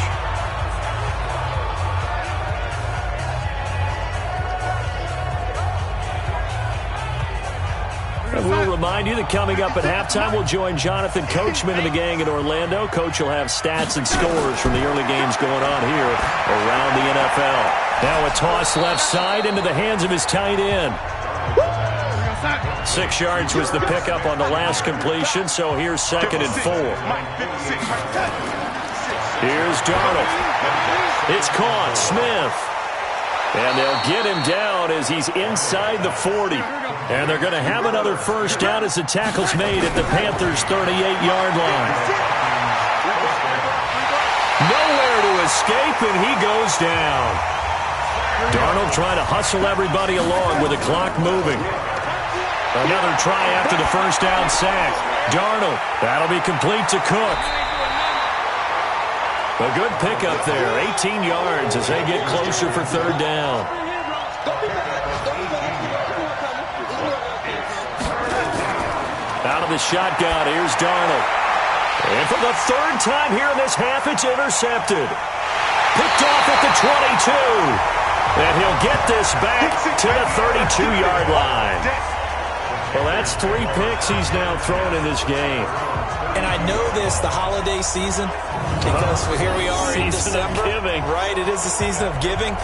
We'll remind you that coming up at halftime, we'll join Jonathan Coachman and the gang in Orlando. Coach will have stats and scores from the early games going on here around the NFL. Now a toss left side into the hands of his tight end. 6 yards was the pickup on the last completion, so here's 2nd and 4. Here's Darnold. It's caught. Smith. And they'll get him down as he's inside the 40. And they're going to have another first down as the tackle's made at the Panthers' 38-yard line. Nowhere to escape, and he goes down. Darnold trying to hustle everybody along with the clock moving. Another try after the first down sack. Darnold, that'll be complete to Cook. A good pickup there, 18 yards as they get closer for 3rd down. Out of the shotgun, here's Darnold. And for the 3rd time here in this half, it's intercepted. Picked off at the 22. And he'll get this back to the 32-yard line. Well, that's 3 picks he's now thrown in this game. And I know this, the holiday season, because here we are in December. Giving. Right, it is the season of giving.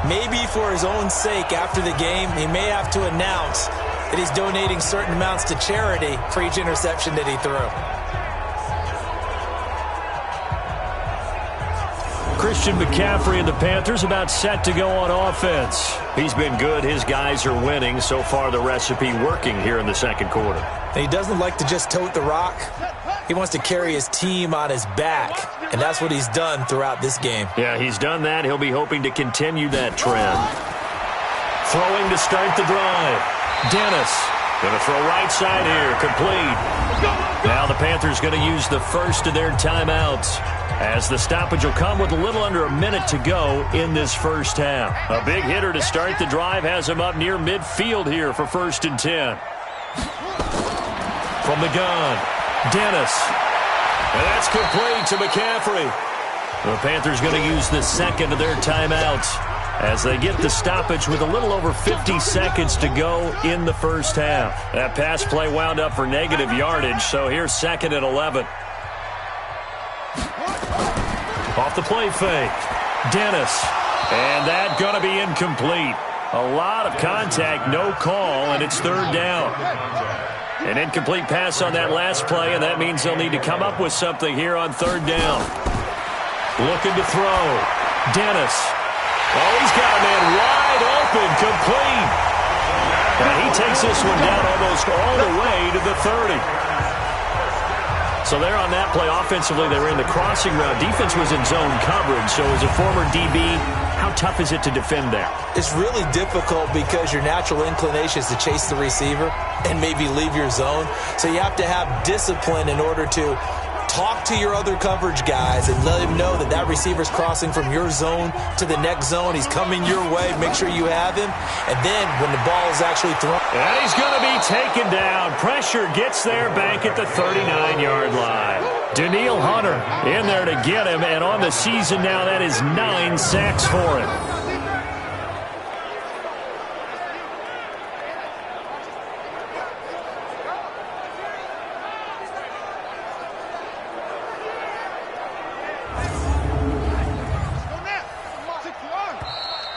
Maybe for his own sake after the game, he may have to announce that he's donating certain amounts to charity for each interception that he threw. Christian McCaffrey and the Panthers about set to go on offense. He's been good. His guys are winning. So far, the recipe working here in the second quarter. He doesn't like to just tote the rock. He wants to carry his team on his back, and that's what he's done throughout this game. Yeah, he's done that. He'll be hoping to continue that trend. Throwing to start the drive. Dennis going to throw right side here. Complete. Now the Panthers going to use the first of their timeouts, as the stoppage will come with a little under a minute to go in this first half. A big hitter to start the drive has him up near midfield here for 1st and 10. From the gun, Dennis. And that's complete to McCaffrey. The Panthers going to use the second of their timeouts as they get the stoppage with a little over 50 seconds to go in the first half. That pass play wound up for negative yardage, so here's 2nd and 11. Off the play fake, Dennis. And that going to be incomplete. A lot of contact, no call, and it's 3rd down. An incomplete pass on that last play, and that means they'll need to come up with something here on 3rd down. Looking to throw. Dennis. Oh, he's got a man wide open, complete. And he takes this one down almost all the way to the 30. So there on that play, offensively, they were in the crossing route. Defense was in zone coverage, so as a former DB, how tough is it to defend that? It's really difficult because your natural inclination is to chase the receiver and maybe leave your zone. So you have to have discipline in order to talk to your other coverage guys and let him know that that receiver's crossing from your zone to the next zone. He's coming your way. Make sure you have him. And then when the ball is actually thrown. And he's going to be taken down. Pressure gets there back at the 39-yard line. Danielle Hunter in there to get him. And on the season now, that is 9 sacks for him.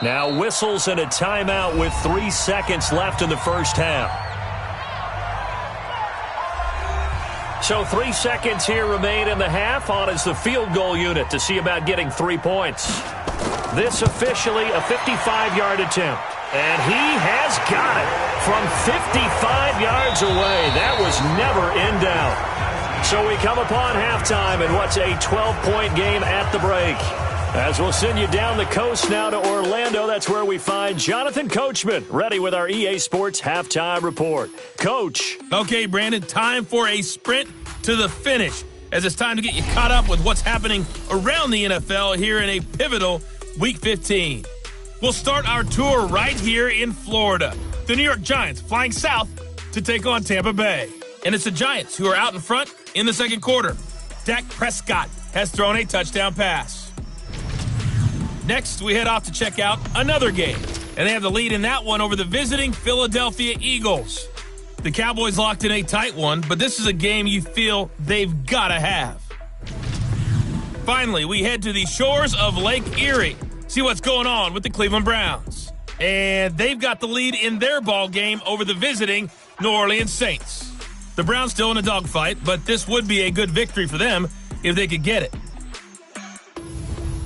Now whistles and a timeout with 3 seconds left in the first half. So 3 seconds here remain in the half. On is the field goal unit to see about getting 3 points. This officially a 55-yard attempt. And he has got it from 55 yards away. That was never in doubt. So we come upon halftime in what's a 12-point game at the break. As we'll send you down the coast now to Orlando, that's where we find Jonathan Coachman, ready with our EA Sports Halftime Report. Coach. Okay, Brandon, time for a sprint to the finish, as it's time to get you caught up with what's happening around the NFL here in a pivotal Week 15. We'll start our tour right here in Florida. The New York Giants flying south to take on Tampa Bay. And it's the Giants who are out in front in the second quarter. Dak Prescott has thrown a touchdown pass. Next, we head off to check out another game, and they have the lead in that one over the visiting Philadelphia Eagles. The Cowboys locked in a tight one, but this is a game you feel they've got to have. Finally, we head to the shores of Lake Erie, see what's going on with the Cleveland Browns. And they've got the lead in their ball game over the visiting New Orleans Saints. The Browns still in a dogfight, but this would be a good victory for them if they could get it.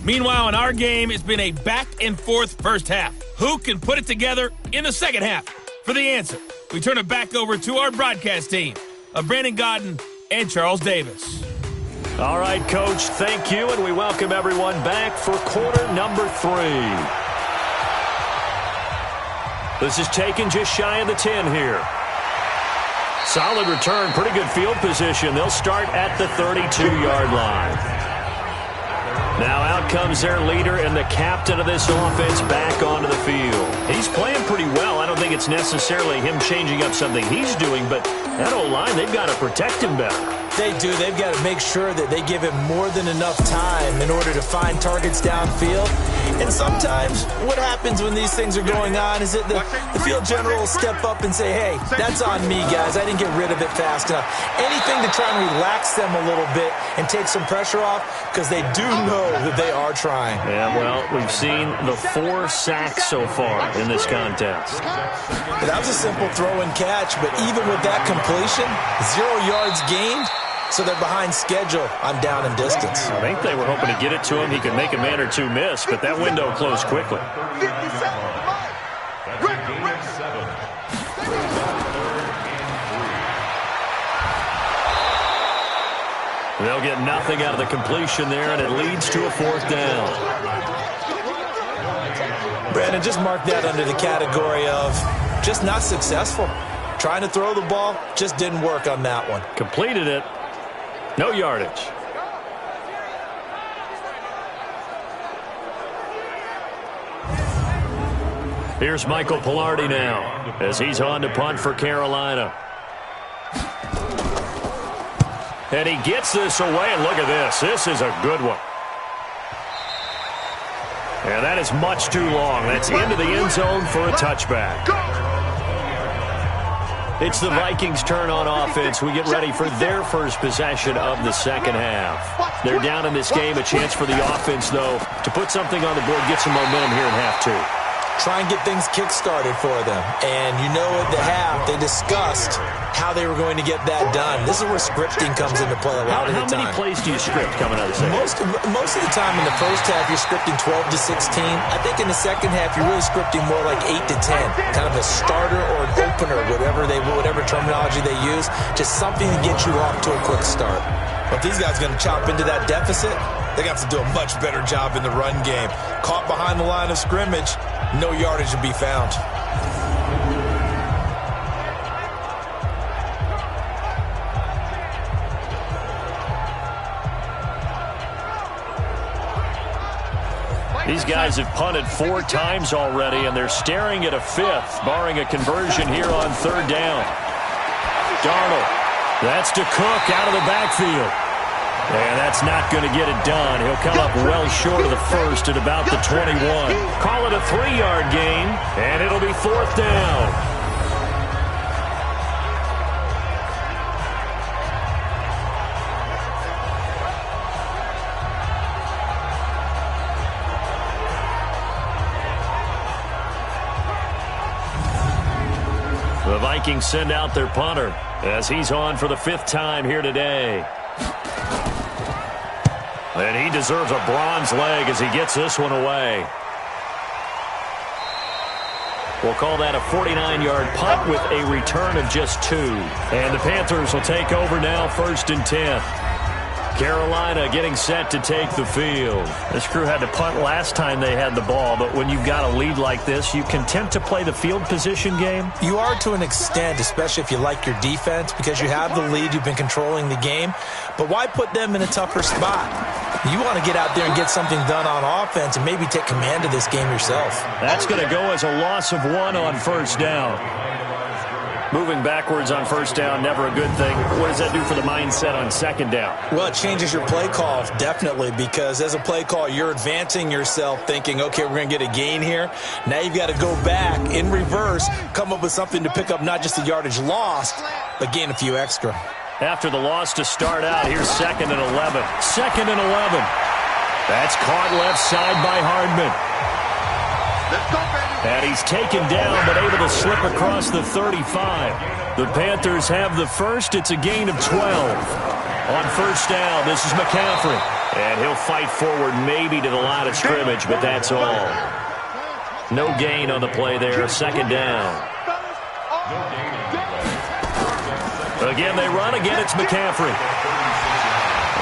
Meanwhile, in our game, it's been a back-and-forth first half. Who can put it together in the second half? For the answer, we turn it back over to our broadcast team of Brandon Godden and Charles Davis. All right, Coach, thank you, and we welcome everyone back for quarter number 3. This is taken just shy of the 10 here. Solid return, pretty good field position. They'll start at the 32-yard line. Now out comes their leader and the captain of this offense back onto the field. He's playing pretty well. I don't think it's necessarily him changing up something he's doing, but that O-line, they've got to protect him better. They do. They've got to make sure that they give him more than enough time in order to find targets downfield. And sometimes what happens when these things are going on is that the field general will step up and say, hey, that's on me, guys. I didn't get rid of it fast enough. Anything to try and relax them a little bit and take some pressure off, because they do know that they are trying. Yeah, well, we've seen the 4 sacks so far in this contest. That was a simple throw and catch, but even with that completion, 0 yards gained, so they're behind schedule on down and distance. I think they were hoping to get it to him. He could make a man or two miss, but that window closed quickly. 50 seconds left. They'll get nothing out of the completion there, and it leads to a 4th down. Brandon, just mark that under the category of just not successful. Trying to throw the ball, just didn't work on that one. Completed it. No yardage. Here's Michael Pilardi now as he's on to punt for Carolina. And he gets this away, and look at this. This is a good one. And that is much too long. That's into the end zone for a touchback. It's the Vikings' turn on offense. We get ready for their first possession of the second half. They're down in this game. A chance for the offense, though, to put something on the board, get some momentum here in half 2. Try and get things kick-started for them. And you know at the half, they discussed how they were going to get that done. This is where scripting comes into play a lot of the time. How many plays do you script coming out of the second? Most of the time in the first half, you're scripting 12 to 16. I think in the second half, you're really scripting more like 8 to 10. Kind of a starter or an opener, whatever terminology they use. Just something to get you off to a quick start. But if these guys are going to chop into that deficit, they're going to have to do a much better job in the run game. Caught behind the line of scrimmage, no yardage to be found. These guys have punted 4 times already, and they're staring at a 5th, barring a conversion here on 3rd down. Darnold. That's to Cook out of the backfield. And that's not going to get it done. He'll come up well short of the first at about the 21. Call it a 3-yard gain, and it'll be 4th down. The Vikings send out their punter as he's on for the 5th time here today. And he deserves a bronze leg as he gets this one away. We'll call that a 49-yard punt with a return of just 2. And the Panthers will take over now, 1st and 10. Carolina getting set to take the field. This crew had to punt last time they had the ball, but when you've got a lead like this, you content to play the field position game? You are to an extent, especially if you like your defense, because you have the lead, you've been controlling the game. But why put them in a tougher spot? You want to get out there and get something done on offense and maybe take command of this game yourself. That's going to go as a loss of 1 on 1st down. Moving backwards on 1st down, never a good thing. What does that do for the mindset on 2nd down? Well, it changes your play call, definitely, because as a play call, you're advancing yourself thinking, okay, we're going to get a gain here. Now you've got to go back in reverse, come up with something to pick up not just the yardage lost, but gain a few extra. After the loss to start out, here's 2nd and 11. 2nd and 11. That's caught left side by Hardman. Let's go, baby. And he's taken down, but able to slip across the 35. The Panthers have the first. It's a gain of 12. On 1st down, this is McCaffrey. And he'll fight forward maybe to the line of scrimmage, but that's all. No gain on the play there, 2nd down. Again, they run. Again, it's McCaffrey.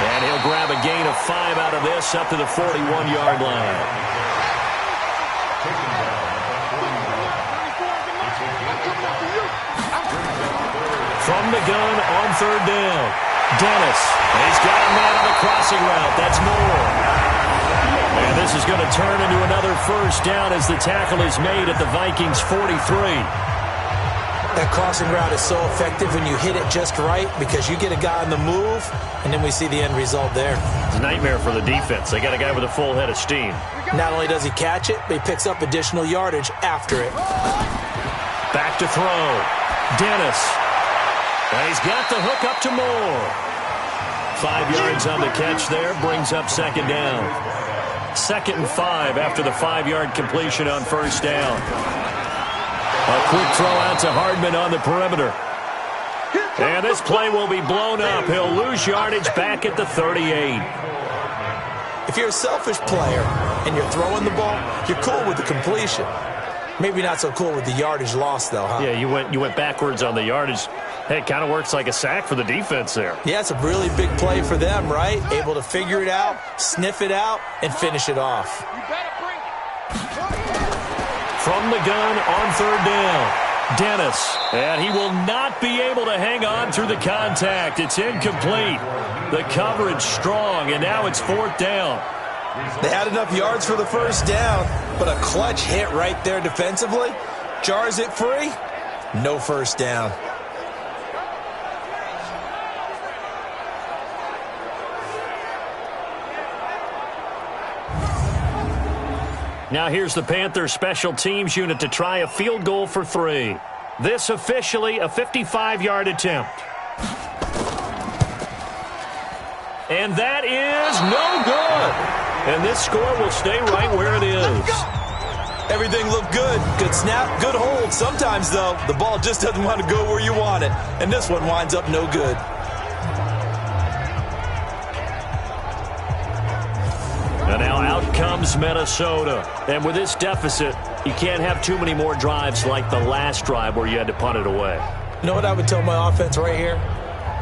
And he'll grab a gain of 5 out of this up to the 41-yard line. From the gun on 3rd down. Dennis. He's got a man on the crossing route. That's Moore. And this is going to turn into another 1st down as the tackle is made at the Vikings 43. That crossing route is so effective when you hit it just right because you get a guy on the move, and then we see the end result there. It's a nightmare for the defense. They got a guy with a full head of steam. Not only does he catch it, but he picks up additional yardage after it. Back to throw. Dennis. And he's got the hook up to Moore. 5 yards on the catch there, brings up 2nd down. 2nd and 5 after the 5-yard completion on 1st down. A quick throw out to Hardman on the perimeter. And this play will be blown up. He'll lose yardage back at the 38. If you're a selfish player and you're throwing the ball, you're cool with the completion. Maybe not so cool with the yardage loss, though, huh? Yeah, you went backwards on the yardage. Hey, it kind of works like a sack for the defense there. Yeah, it's a really big play for them, right? Able to figure it out, sniff it out, and finish it off. From the gun on third down, Dennis. And he will not be able to hang on through the contact. It's incomplete. The coverage strong, and now it's fourth down. They had enough yards for the first down, but a clutch hit right there defensively. Jars it free. No first down. Now here's the Panthers special teams unit to try a field goal for 3. This officially a 55-yard attempt. And that is no good. And this score will stay right where it is. Everything looked good. Good snap, good hold. Sometimes, though, the ball just doesn't want to go where you want it. And this one winds up no good. And now out comes Minnesota. And with this deficit, you can't have too many more drives like the last drive where you had to punt it away. You know what I would tell my offense right here?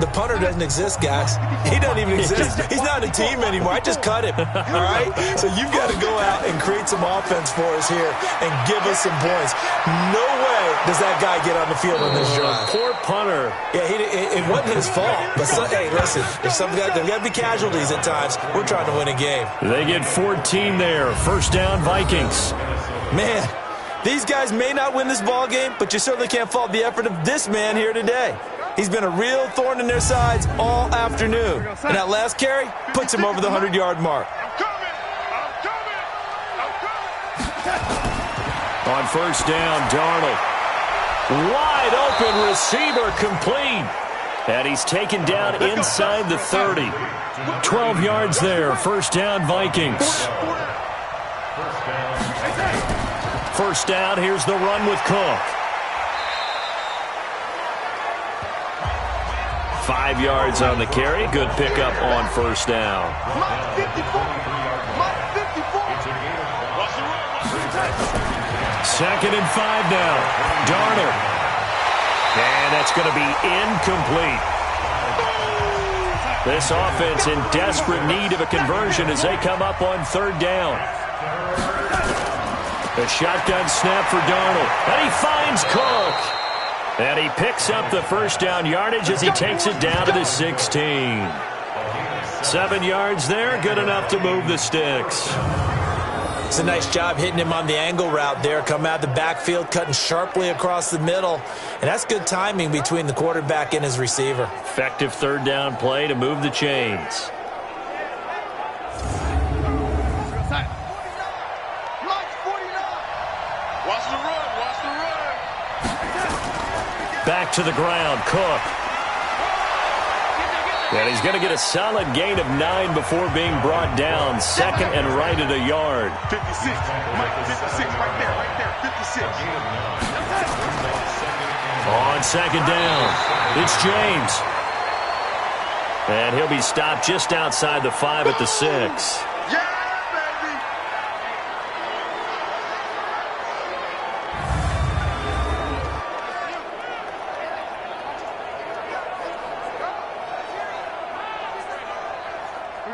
The punter doesn't exist, guys. He doesn't even exist. He's not a team anymore. I just cut him, all right? So you've got to go out and create some offense for us here and give us some points. No way does that guy get on the field on this drive. Poor punter. Yeah, it wasn't his fault. But, hey, listen, there's got to be casualties at times. We're trying to win a game. They get 14 there. First down, Vikings. Man, these guys may not win this ball game, but you certainly can't fault the effort of this man here today. He's been a real thorn in their sides all afternoon. And that last carry puts him over the 100-yard mark. On first down, Darnold. Wide open receiver complete. And he's taken down inside the 30. 12 yards there. First down, Vikings. First down, here's the run with Cook. 5 yards on the carry. Good pickup on first down. Second and 5 now. Darnold. And that's going to be incomplete. This offense in desperate need of a conversion as they come up on third down. A shotgun snap for Darnold. And he finds Cook. And he picks up the first down yardage as he takes it down to the 16. 7 yards there, good enough to move the sticks. It's a nice job hitting him on the angle route there. Come out the backfield, cutting sharply across the middle. And that's good timing between the quarterback and his receiver. Effective third down play to move the chains. Back to the ground, Cook. And he's going to get a solid gain of 9 before being brought down. Second and right at a yard. 56, Mike, 56, right there, 56. On second down, it's James. And he'll be stopped just outside the 5 at the 6.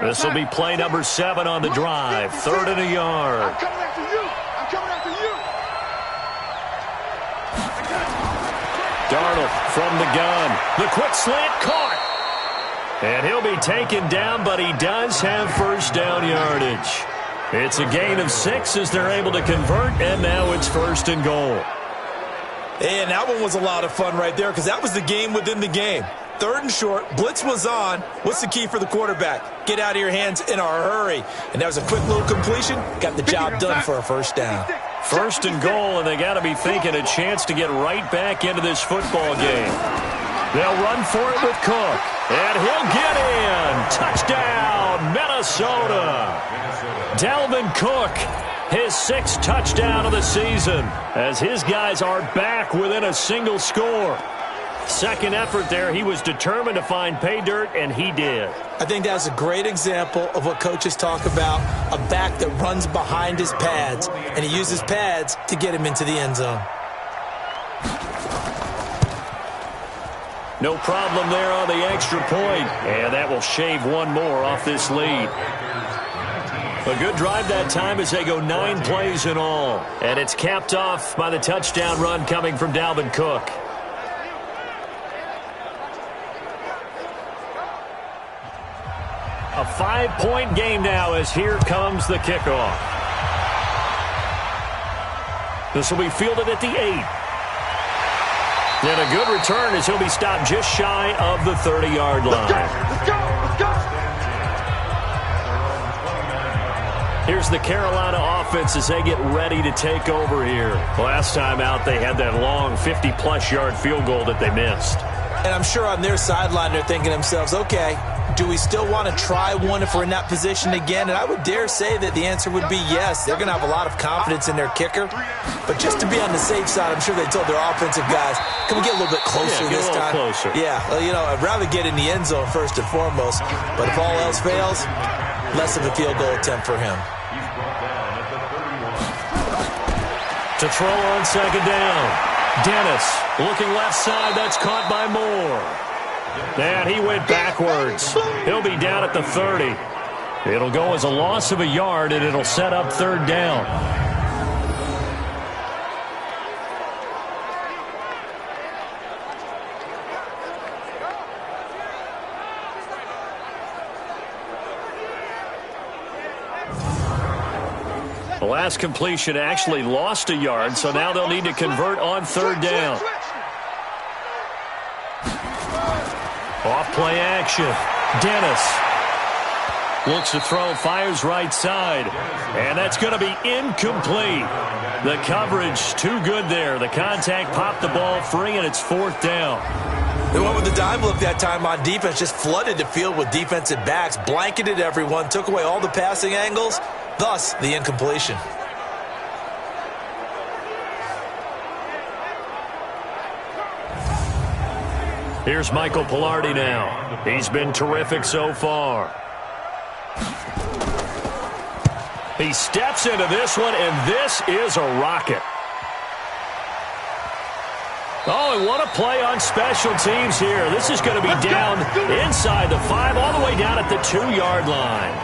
This will be play number 7 on the drive. 3rd and a yard. I'm coming after you. I'm coming after you. Darnold from the gun. The quick slant caught. And he'll be taken down, but he does have first down yardage. It's a gain of 6 as they're able to convert, and now it's 1st and goal. And that one was a lot of fun right there because that was the game within the game. 3rd and short, blitz was on. What's the key for the quarterback? Get out of your hands in a hurry. And that was a quick little completion. Got the job done for a first down. 1st and goal, and they got to be thinking a chance to get right back into this football game. They'll run for it with Cook. And he'll get in. Touchdown, Minnesota. Dalvin Cook, his 6th touchdown of the season, as his guys are back within a single score. Second effort there. He was determined to find pay dirt, and he did. I think that's a great example of what coaches talk about, a back that runs behind his pads, and he uses pads to get him into the end zone. No problem there on the extra point, and that will shave one more off this lead. A good drive that time as they go 9 plays in all, and it's capped off by the touchdown run coming from Dalvin Cook. A 5-point game now as here comes the kickoff. This will be fielded at the 8. And a good return as he'll be stopped just shy of the 30-yard line. Let's go! Let's go! Here's the Carolina offense as they get ready to take over here. Last time out, they had that long 50-plus yard field goal that they missed. And I'm sure on their sideline they're thinking to themselves, okay, do we still want to try one if we're in that position again? And I would dare say that the answer would be yes. They're going to have a lot of confidence in their kicker. But just to be on the safe side, I'm sure they told their offensive guys, can we get a little bit closer this time? Closer. Yeah, well, you know, I'd rather get in the end zone first and foremost. But if all else fails, less of a field goal attempt for him. To throw on second down. Dennis looking left side. That's caught by Moore. And he went backwards. He'll be down at the 30. It'll go as a loss of a yard, and it'll set up third down. The last completion actually lost a yard, so now they'll need to convert on third down. Off play action. Dennis looks to throw, fires right side, and that's going to be incomplete. The coverage too good there. The contact popped the ball free, and it's fourth down. They went with the dime look that time on defense, just flooded the field with defensive backs, blanketed everyone, took away all the passing angles, thus the incompletion. Here's Michael Pilardi now. He's been terrific so far. He steps into this one, and this is a rocket. Oh, and what a play on special teams here. This is going to be down inside the 5, all the way down at the 2-yard line.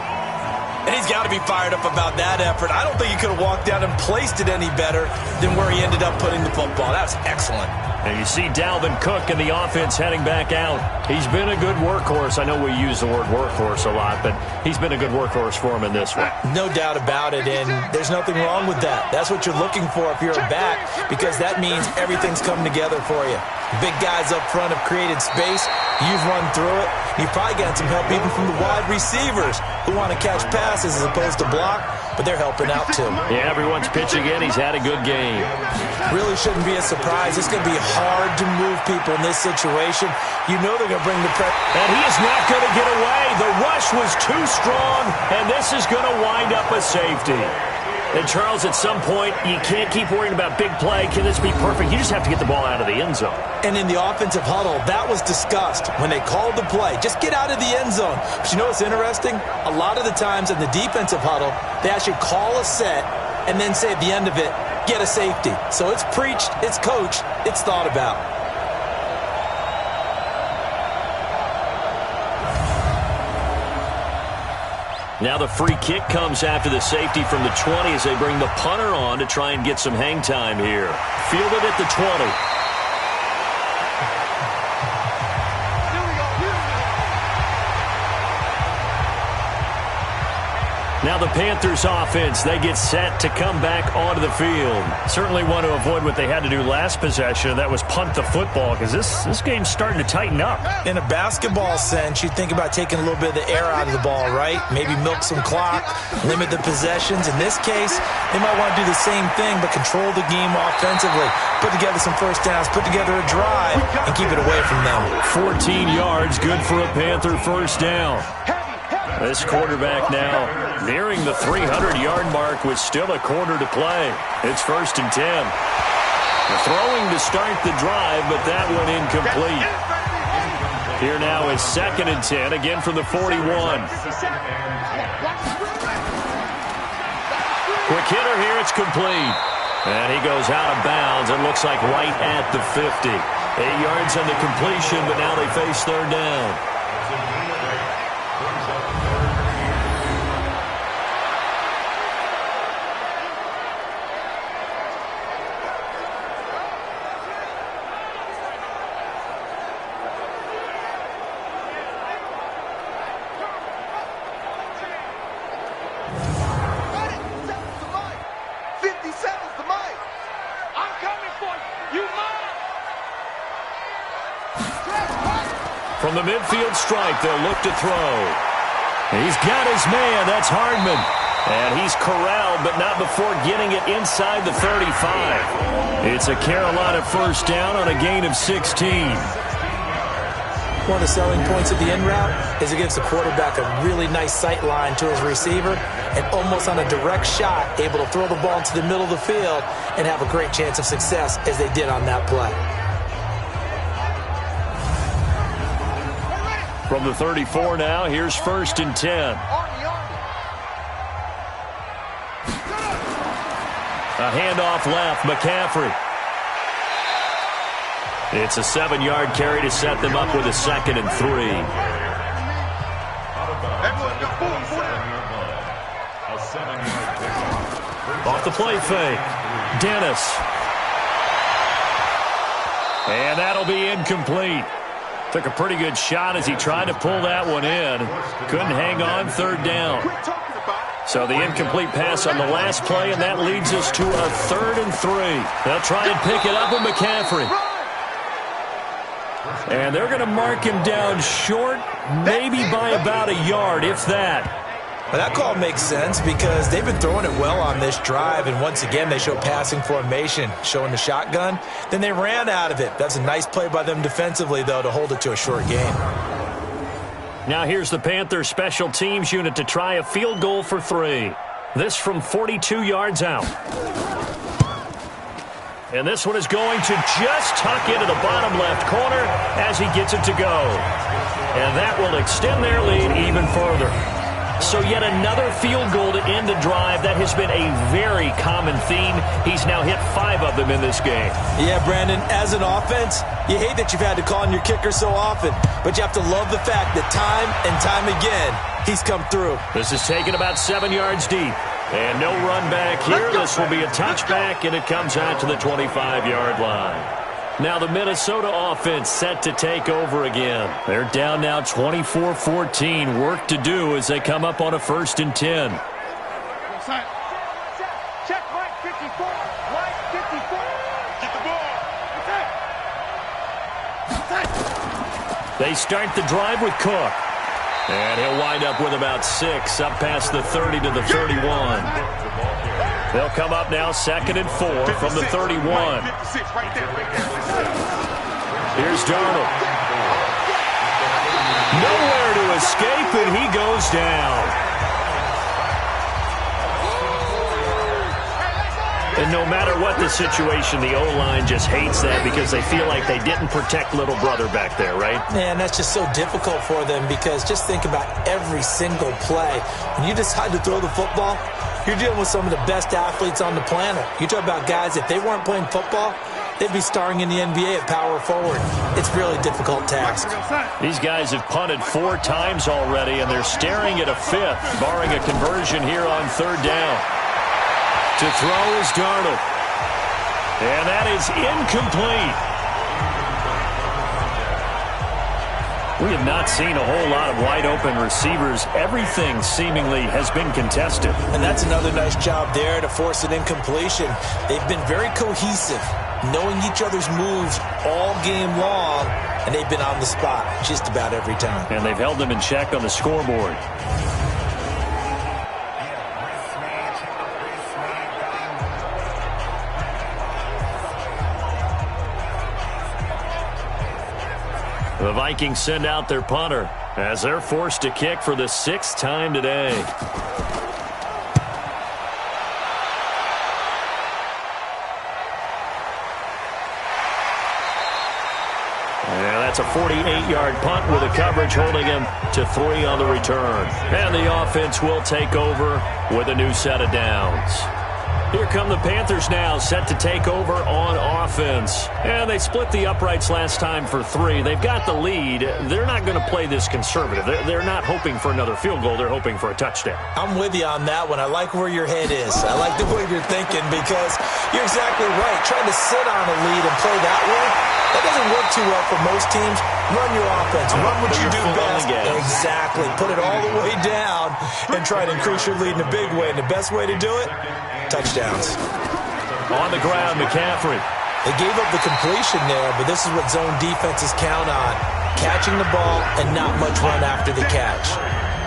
And he's got to be fired up about that effort. I don't think he could have walked down and placed it any better than where he ended up putting the football. That's excellent. And you see Dalvin Cook and the offense heading back out. He's been a good workhorse. I know we use the word workhorse a lot, but he's been a good workhorse for him in this one. No doubt about it, and there's nothing wrong with that. That's what you're looking for if you're a back, because that means everything's coming together for you. Big guys up front have created space. You've run through it. You've probably gotten some help even from the wide receivers who want to catch passes as opposed to block, but they're helping out too. Yeah, everyone's pitching in. He's had a good game. Really shouldn't be a surprise. It's going to be hard to move people in this situation. You know they're going to bring the pressure. And he is not going to get away. The rush was too strong, and this is going to wind up a safety. And, Charles, at some point, you can't keep worrying about big play. Can this be perfect? You just have to get the ball out of the end zone. And in the offensive huddle, that was discussed when they called the play. Just get out of the end zone. But you know what's interesting? A lot of the times in the defensive huddle, they actually call a set and then say at the end of it, get a safety. So it's preached, it's coached, it's thought about. Now the free kick comes after the safety from the 20 as they bring the punter on to try and get some hang time here. Fielded at the 20. Now the Panthers offense, they get set to come back onto the field. Certainly want to avoid what they had to do last possession. That was punt the football, because this game's starting to tighten up. In a basketball sense, you think about taking a little bit of the air out of the ball, right? Maybe milk some clock, limit the possessions. In this case, they might want to do the same thing, but control the game offensively. Put together some first downs, put together a drive, and keep it away from them. 14 yards, good for a Panther first down. This quarterback now nearing the 300-yard mark with still a quarter to play. It's 1st and 10. Throwing to start the drive, but that one incomplete. Here now is 2nd and 10, again from the 41. Quick hitter here, it's complete. And he goes out of bounds. It looks like right at the 50. 8 yards on the completion, but now they face 3rd down. From the midfield stripe, they'll look to throw. He's got his man. That's Hardman. And he's corralled, but not before getting it inside the 35. It's a Carolina 1st down on a gain of 16. One of the selling points of the in route is it gives the quarterback a really nice sight line to his receiver and almost on a direct shot able to throw the ball into the middle of the field and have a great chance of success as they did on that play. From the 34 now, here's 1st and 10. A handoff left, McCaffrey. It's a 7-yard carry to set them up with a 2nd and 3. Off the play fake. Dennis. And that'll be incomplete. Took a pretty good shot as he tried to pull that one in. Couldn't hang on, 3rd down. So the incomplete pass on the last play, and that leads us to a 3rd and 3. They'll try and pick it up with McCaffrey. And they're going to mark him down short, maybe by about a yard, if that. Well, that call makes sense because they've been throwing it well on this drive, and once again they show passing formation, showing the shotgun. Then they ran out of it. That's a nice play by them defensively, though, to hold it to a short game. Now here's the Panthers special teams unit to try a field goal for 3. This from 42 yards out. And this one is going to just tuck into the bottom left corner as he gets it to go. And that will extend their lead even further. So yet another field goal to end the drive. That has been a very common theme. He's now hit 5 of them in this game. Yeah, Brandon, as an offense, you hate that you've had to call on your kicker so often, but you have to love the fact that time and time again, he's come through. This is taken about 7 yards deep. And no run back here. This will be a touchback, and it comes out to the 25-yard line. Now the Minnesota offense set to take over again. They're down now 24-14. Work to do as they come up on a 1st and 10. Check right 54. Right 54. Get the ball. They start the drive with Cook. And he'll wind up with about 6 up past the 30 to the 31. They'll come up now 2nd and 4 from the 31. Here's Darnold. Nowhere to escape, and he goes down. And no matter what the situation, the O-line just hates that because they feel like they didn't protect little brother back there, right? Man, that's just so difficult for them because just think about every single play. When you decide to throw the football, you're dealing with some of the best athletes on the planet. You talk about guys, if they weren't playing football, they'd be starring in the NBA at power forward. It's a really difficult task. These guys have punted 4 times already, and they're staring at a 5th, barring a conversion here on 3rd down. To throw is Darnold. And that is incomplete. We have not seen a whole lot of wide-open receivers. Everything seemingly has been contested. And that's another nice job there to force an incompletion. They've been very cohesive, knowing each other's moves all game long, and they've been on the spot just about every time. And they've held them in check on the scoreboard. The Vikings send out their punter as they're forced to kick for the 6th time today. That's a 48-yard punt with a coverage holding him to 3 on the return. And the offense will take over with a new set of downs. Here come the Panthers now, set to take over on offense. And they split the uprights last time for 3. They've got the lead. They're not going to play this conservative. They're not hoping for another field goal. They're hoping for a touchdown. I'm with you on that one. I like where your head is. I like the way you're thinking because you're exactly right. Trying to sit on a lead and play that way, that doesn't work too well for most teams. Run your offense. Run what you do best. Exactly. Put it all the way down and try to increase your lead in a big way. And the best way to do it, touchdowns. On the ground, McCaffrey. They gave up the completion there, but this is what zone defenses count on. Catching the ball and not much run after the catch.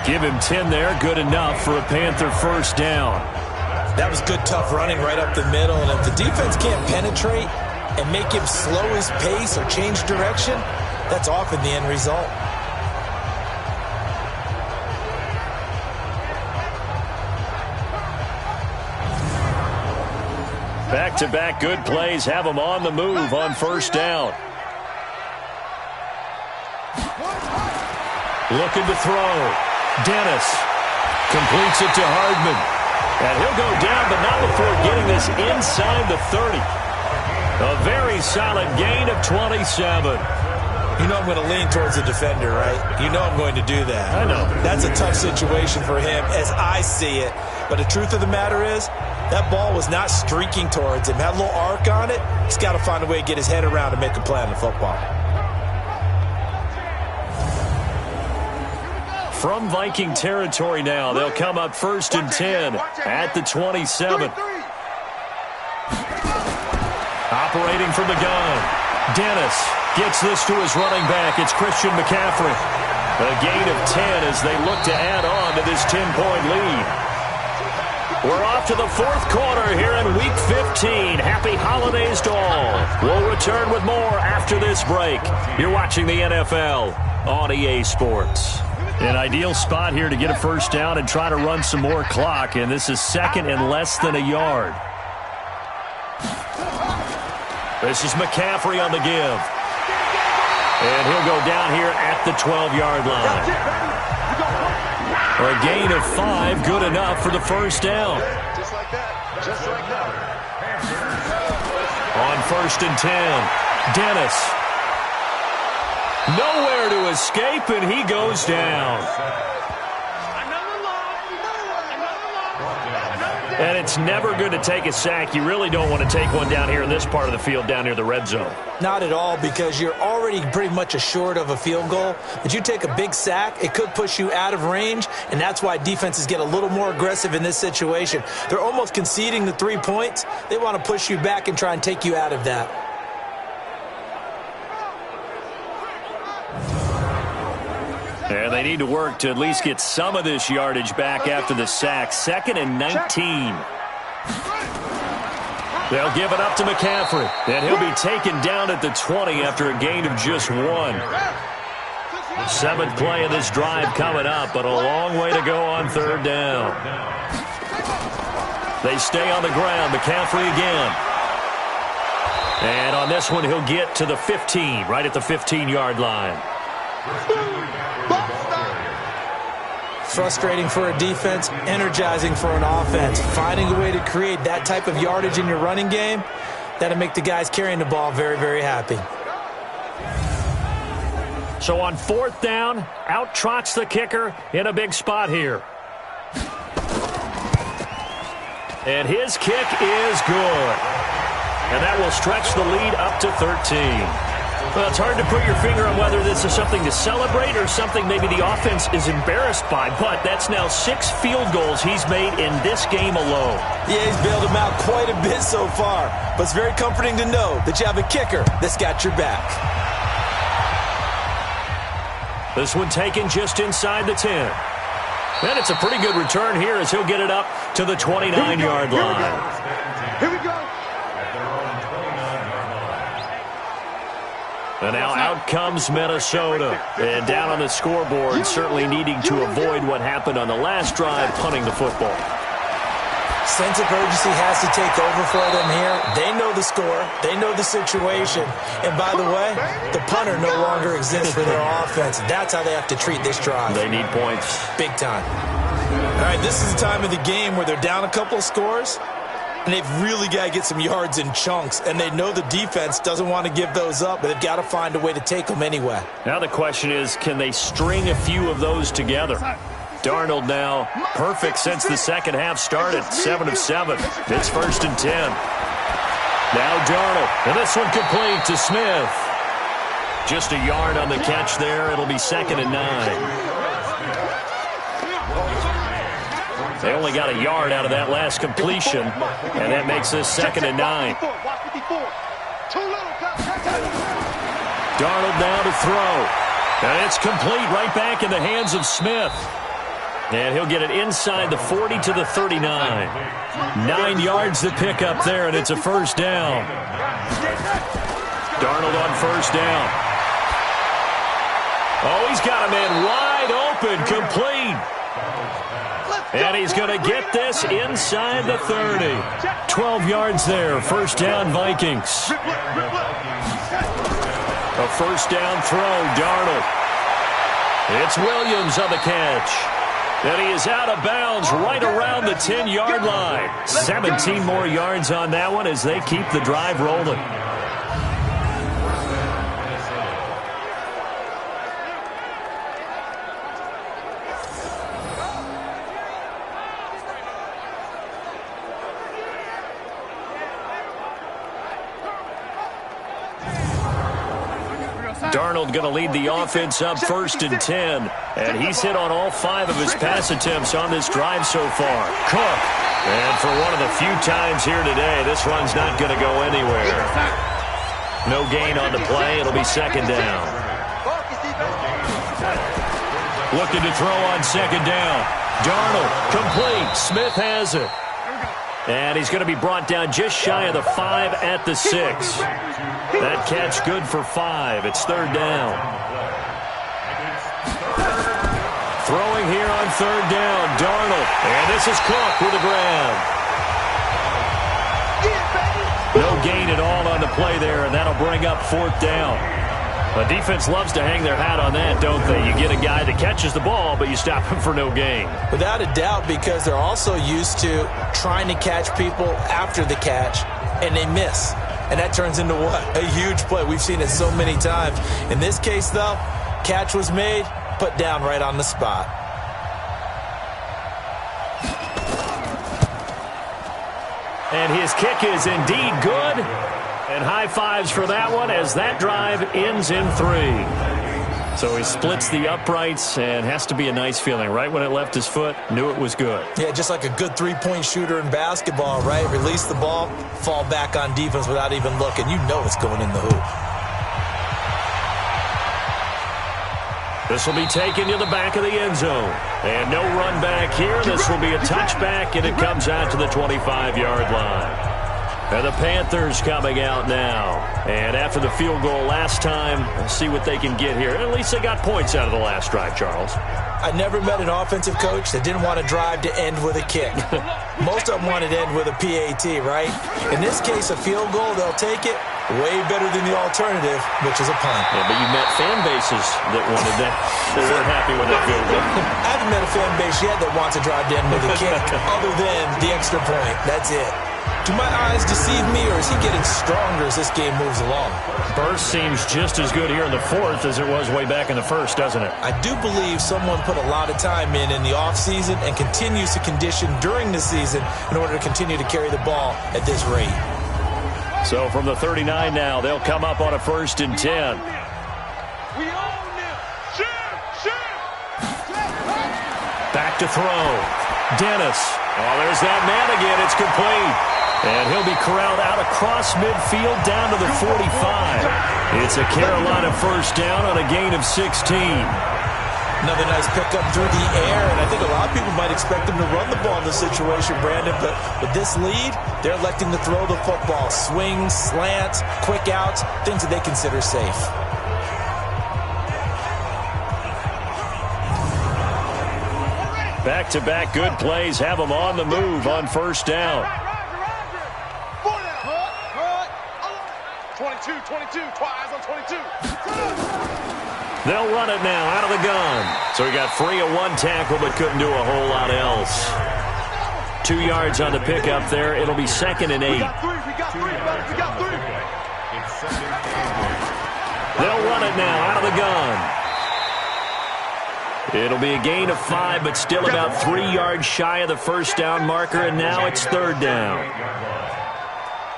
Give him 10 there. Good enough for a Panther first down. That was good, tough running right up the middle. And if the defense can't penetrate and make him slow his pace or change direction, that's often the end result. Back-to-back good plays have them on the move on first down. Looking to throw. Dennis completes it to Hardman. And he'll go down, but not before getting this inside the 30. A very solid gain of 27. You know I'm going to lean towards the defender, right? You know I'm going to do that. I know. That's a tough situation for him as I see it. But the truth of the matter is, that ball was not streaking towards him. Had a little arc on it. He's got to find a way to get his head around and make a play on the football. From Viking territory now, they'll come up 1st and 10 at the 27. Operating from the gun. Dennis gets this to his running back. It's Christian McCaffrey. A gain of 10 as they look to add on to this 10-point lead. We're off to the 4th quarter here in Week 15. Happy holidays to all. We'll return with more after this break. You're watching the NFL on EA Sports. An ideal spot here to get a first down and try to run some more clock, and this is 2nd and less than a yard. This is McCaffrey on the give. And he'll go down here at the 12-yard line. A gain of 5, good enough for the first down. Just like that. Just like that. On 1st and 10, Dennis. Nowhere to escape, and he goes down. And it's never good to take a sack. You really don't want to take one down here in this part of the field, down near the red zone. Not at all, because you're already pretty much assured of a field goal. If you take a big sack, it could push you out of range, and that's why defenses get a little more aggressive in this situation. They're almost conceding the 3 points. They want to push you back and try and take you out of that. And they need to work to at least get some of this yardage back after the sack. 2nd and 19. They'll give it up to McCaffrey. And he'll be taken down at the 20 after a gain of just 1. 7th play of this drive coming up, but a long way to go on 3rd down. They stay on the ground. McCaffrey again. And on this one, he'll get to the 15, right at the 15-yard line. Frustrating for a defense, energizing for an offense. Finding a way to create that type of yardage in your running game, that'll make the guys carrying the ball very, very happy. So on 4th down, out trots the kicker in a big spot here. And his kick is good. And that will stretch the lead up to 13. Well, it's hard to put your finger on whether this is something to celebrate or something maybe the offense is embarrassed by, but that's now 6 field goals he's made in this game alone. Yeah, he's bailed them out quite a bit so far, but it's very comforting to know that you have a kicker that's got your back. This one taken just inside the 10. And it's a pretty good return here as he'll get it up to the 29-yard line. Here we go. And now out comes Minnesota. And down on the scoreboard, certainly needing to avoid what happened on the last drive, punting the football. Sense of urgency has to take over for them here. They know the score. They know the situation. And by the way, the punter no longer exists for their offense. That's how they have to treat this drive. They need points. Big time. All right, this is the time of the game where they're down a couple of scores, and they've really got to get some yards in chunks. And they know the defense doesn't want to give those up, but they've got to find a way to take them anyway. Now the question is, can they string a few of those together? Darnold now perfect since the second half started, 7 of 7. It's 1st and 10. Now Darnold, and this one complete to Smith. Just a yard on the catch there. It'll be 2nd and 9. They only got a yard out of that last completion, and that makes this 2nd and 9. Darnold now to throw. And it's complete right back in the hands of Smith. And he'll get it inside the 40 to the 39. 9 yards to pick up there, and it's a 1st down. Darnold on 1st down. Oh, he's got a man wide open, complete. And he's going to get this inside the 30. 12 yards there, 1st down Vikings. A 1st down throw, Darnold. It's Williams on the catch. And he is out of bounds right around the 10-yard line. 17 more yards on that one as they keep the drive rolling. Darnold going to lead the offense up 1st and 10. And he's hit on all 5 of his pass attempts on this drive so far. Cook. And for one of the few times here today, this run's not going to go anywhere. No gain on the play. It'll be 2nd down. Looking to throw on 2nd down. Darnold complete. Smith has it. And he's going to be brought down just shy of the 5 at the 6. That catch good for 5. It's 3rd down. Throwing here on 3rd down, Darnold. And this is Cook with a grab. No gain at all on the play there, and that'll bring up 4th down. The defense loves to hang their hat on that, don't they? You get a guy that catches the ball, but you stop him for no gain. Without a doubt, because they're also used to trying to catch people after the catch, and they miss. And that turns into what? A huge play. We've seen it so many times. In this case, though, catch was made, put down right on the spot. And his kick is indeed good. And high fives for that one as that drive ends in 3. So he splits the uprights and has to be a nice feeling. Right when it left his foot, knew it was good. Yeah, just like a good 3-point shooter in basketball, right? Release the ball, fall back on defense without even looking. You know it's going in the hoop. This will be taken to the back of the end zone. And no run back here. This will be a touchback, and it comes out to the 25-yard line. And the Panthers coming out now. And after the field goal last time, we'll see what they can get here. At least they got points out of the last drive, Charles. I never met an offensive coach that didn't want to drive to end with a kick. Most of them wanted to end with a PAT, right? In this case, a field goal, they'll take it. Way better than the alternative, which is a punt. Yeah, but you met fan bases that wanted that. They weren't happy with that field goal. I haven't met a fan base yet that wants to drive to end with a kick other than the extra point. That's it. Do my eyes deceive me, or is he getting stronger as this game moves along? Burst seems just as good here in the 4th as it was way back in the 1st, doesn't it? I do believe someone put a lot of time in the offseason and continues to condition during the season in order to continue to carry the ball at this rate. So from the 39 now, they'll come up on a 1st and 10. Back to throw. Dennis. Oh, there's that man again. It's complete. And he'll be corralled out across midfield down to the 45. It's a Carolina 1st down on a gain of 16. Another nice pickup through the air, and I think a lot of people might expect them to run the ball in this situation, Brandon, but with this lead, they're electing to throw the football. Swings, slants, quick outs, things that they consider safe. Back-to-back good plays have them on the move on first down. 22, twice on 22. They'll run it now out of the gun. So he got free of one tackle but couldn't do a whole lot else. 2 yards on the pickup there. It'll be 2nd and 8. We got three, we got three. They'll run it now out of the gun. It'll be a gain of 5, but still about 3 yards shy of the first down marker, and now it's 3rd down.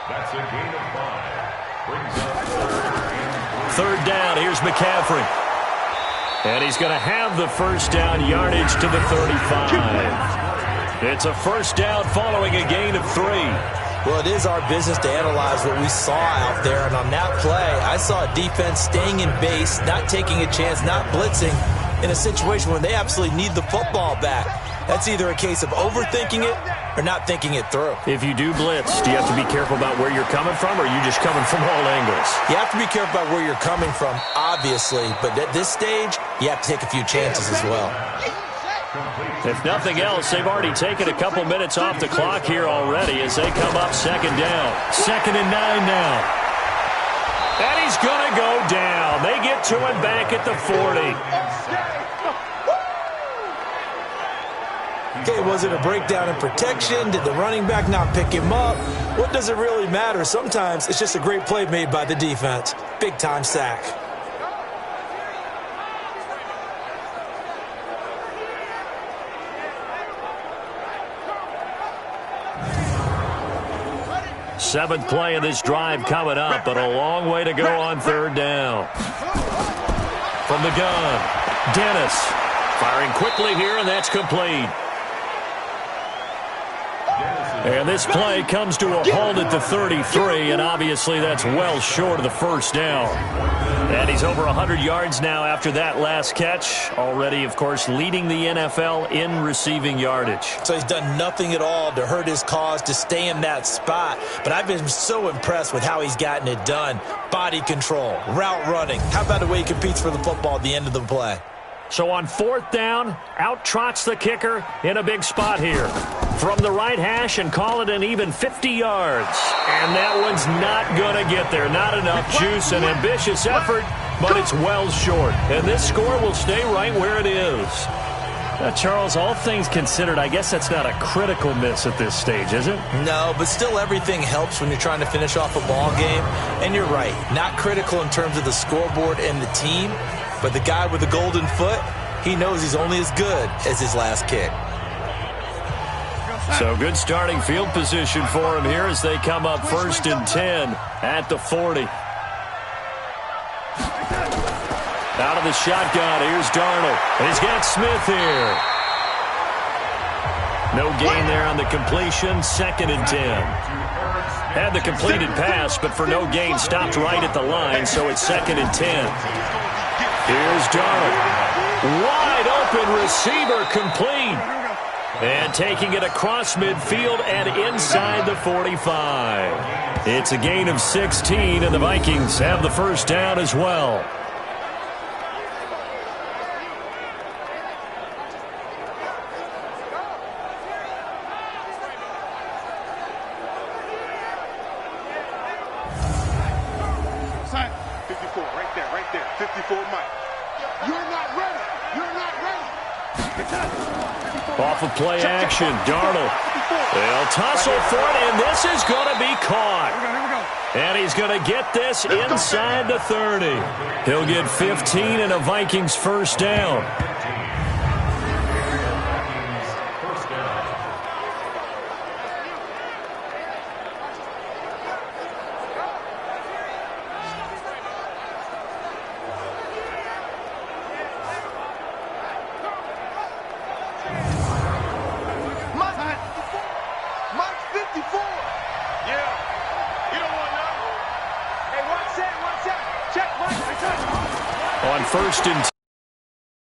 That's a gain of 5. Brings up 3rd down, here's McCaffrey. And he's going to have the first down yardage to the 35. It's a first down following a gain of 3. Well, it is our business to analyze what we saw out there, and on that play, I saw a defense staying in base, not taking a chance, not blitzing, in a situation where they absolutely need the football back. That's either a case of overthinking it or not thinking it through. If you do blitz, do you have to be careful about where you're coming from, or are you just coming from all angles? You have to be careful about where you're coming from, obviously, but at this stage, you have to take a few chances as well. If nothing else, they've already taken a couple minutes off the clock here already as they come up 2nd down. 2nd and 9 now. And he's going to go down. They get to him back at the 40. Okay, was it a breakdown in protection? Did the running back not pick him up? What does it really matter? Sometimes it's just a great play made by the defense. Big-time sack. Seventh play of this drive coming up, but a long way to go on 3rd down. From the gun, Dennis firing quickly here, and that's complete. And this play comes to a halt at the 33, and obviously that's well short of the first down. And he's over 100 yards now after that last catch. Already, of course, leading the NFL in receiving yardage. So he's done nothing at all to hurt his cause, to stay in that spot. But I've been so impressed with how he's gotten it done. Body control, route running. How about the way he competes for the football at the end of the play? So on 4th down, out trots the kicker in a big spot here. From the right hash and call it an even 50 yards. And that one's not going to get there. Not enough juice, an ambitious effort, but it's well short. And this score will stay right where it is. Charles, all things considered, I guess that's not a critical miss at this stage, is it? No, but still everything helps when you're trying to finish off a ball game. And you're right, not critical in terms of the scoreboard and the team, but the guy with the golden foot, he knows he's only as good as his last kick. So good starting field position for him here as they come up 1st and 10 at the 40. Out of the shotgun, here's Darnold. And he's got Smith here. No gain there on the completion, 2nd and 10. Had the completed pass, but for no gain, stopped right at the line, so it's 2nd and 10. Here's Darnold. Wide open receiver, complete. And taking it across midfield and inside the 45. It's a gain of 16, and the Vikings have the first down as well. Right there. 54, Mike. You're not ready. You're not ready. Off of play action, Darnold. They'll tussle for it, and this is going to be caught. And he's going to get this inside the 30. He'll get 15 and a Vikings first down. On 1st and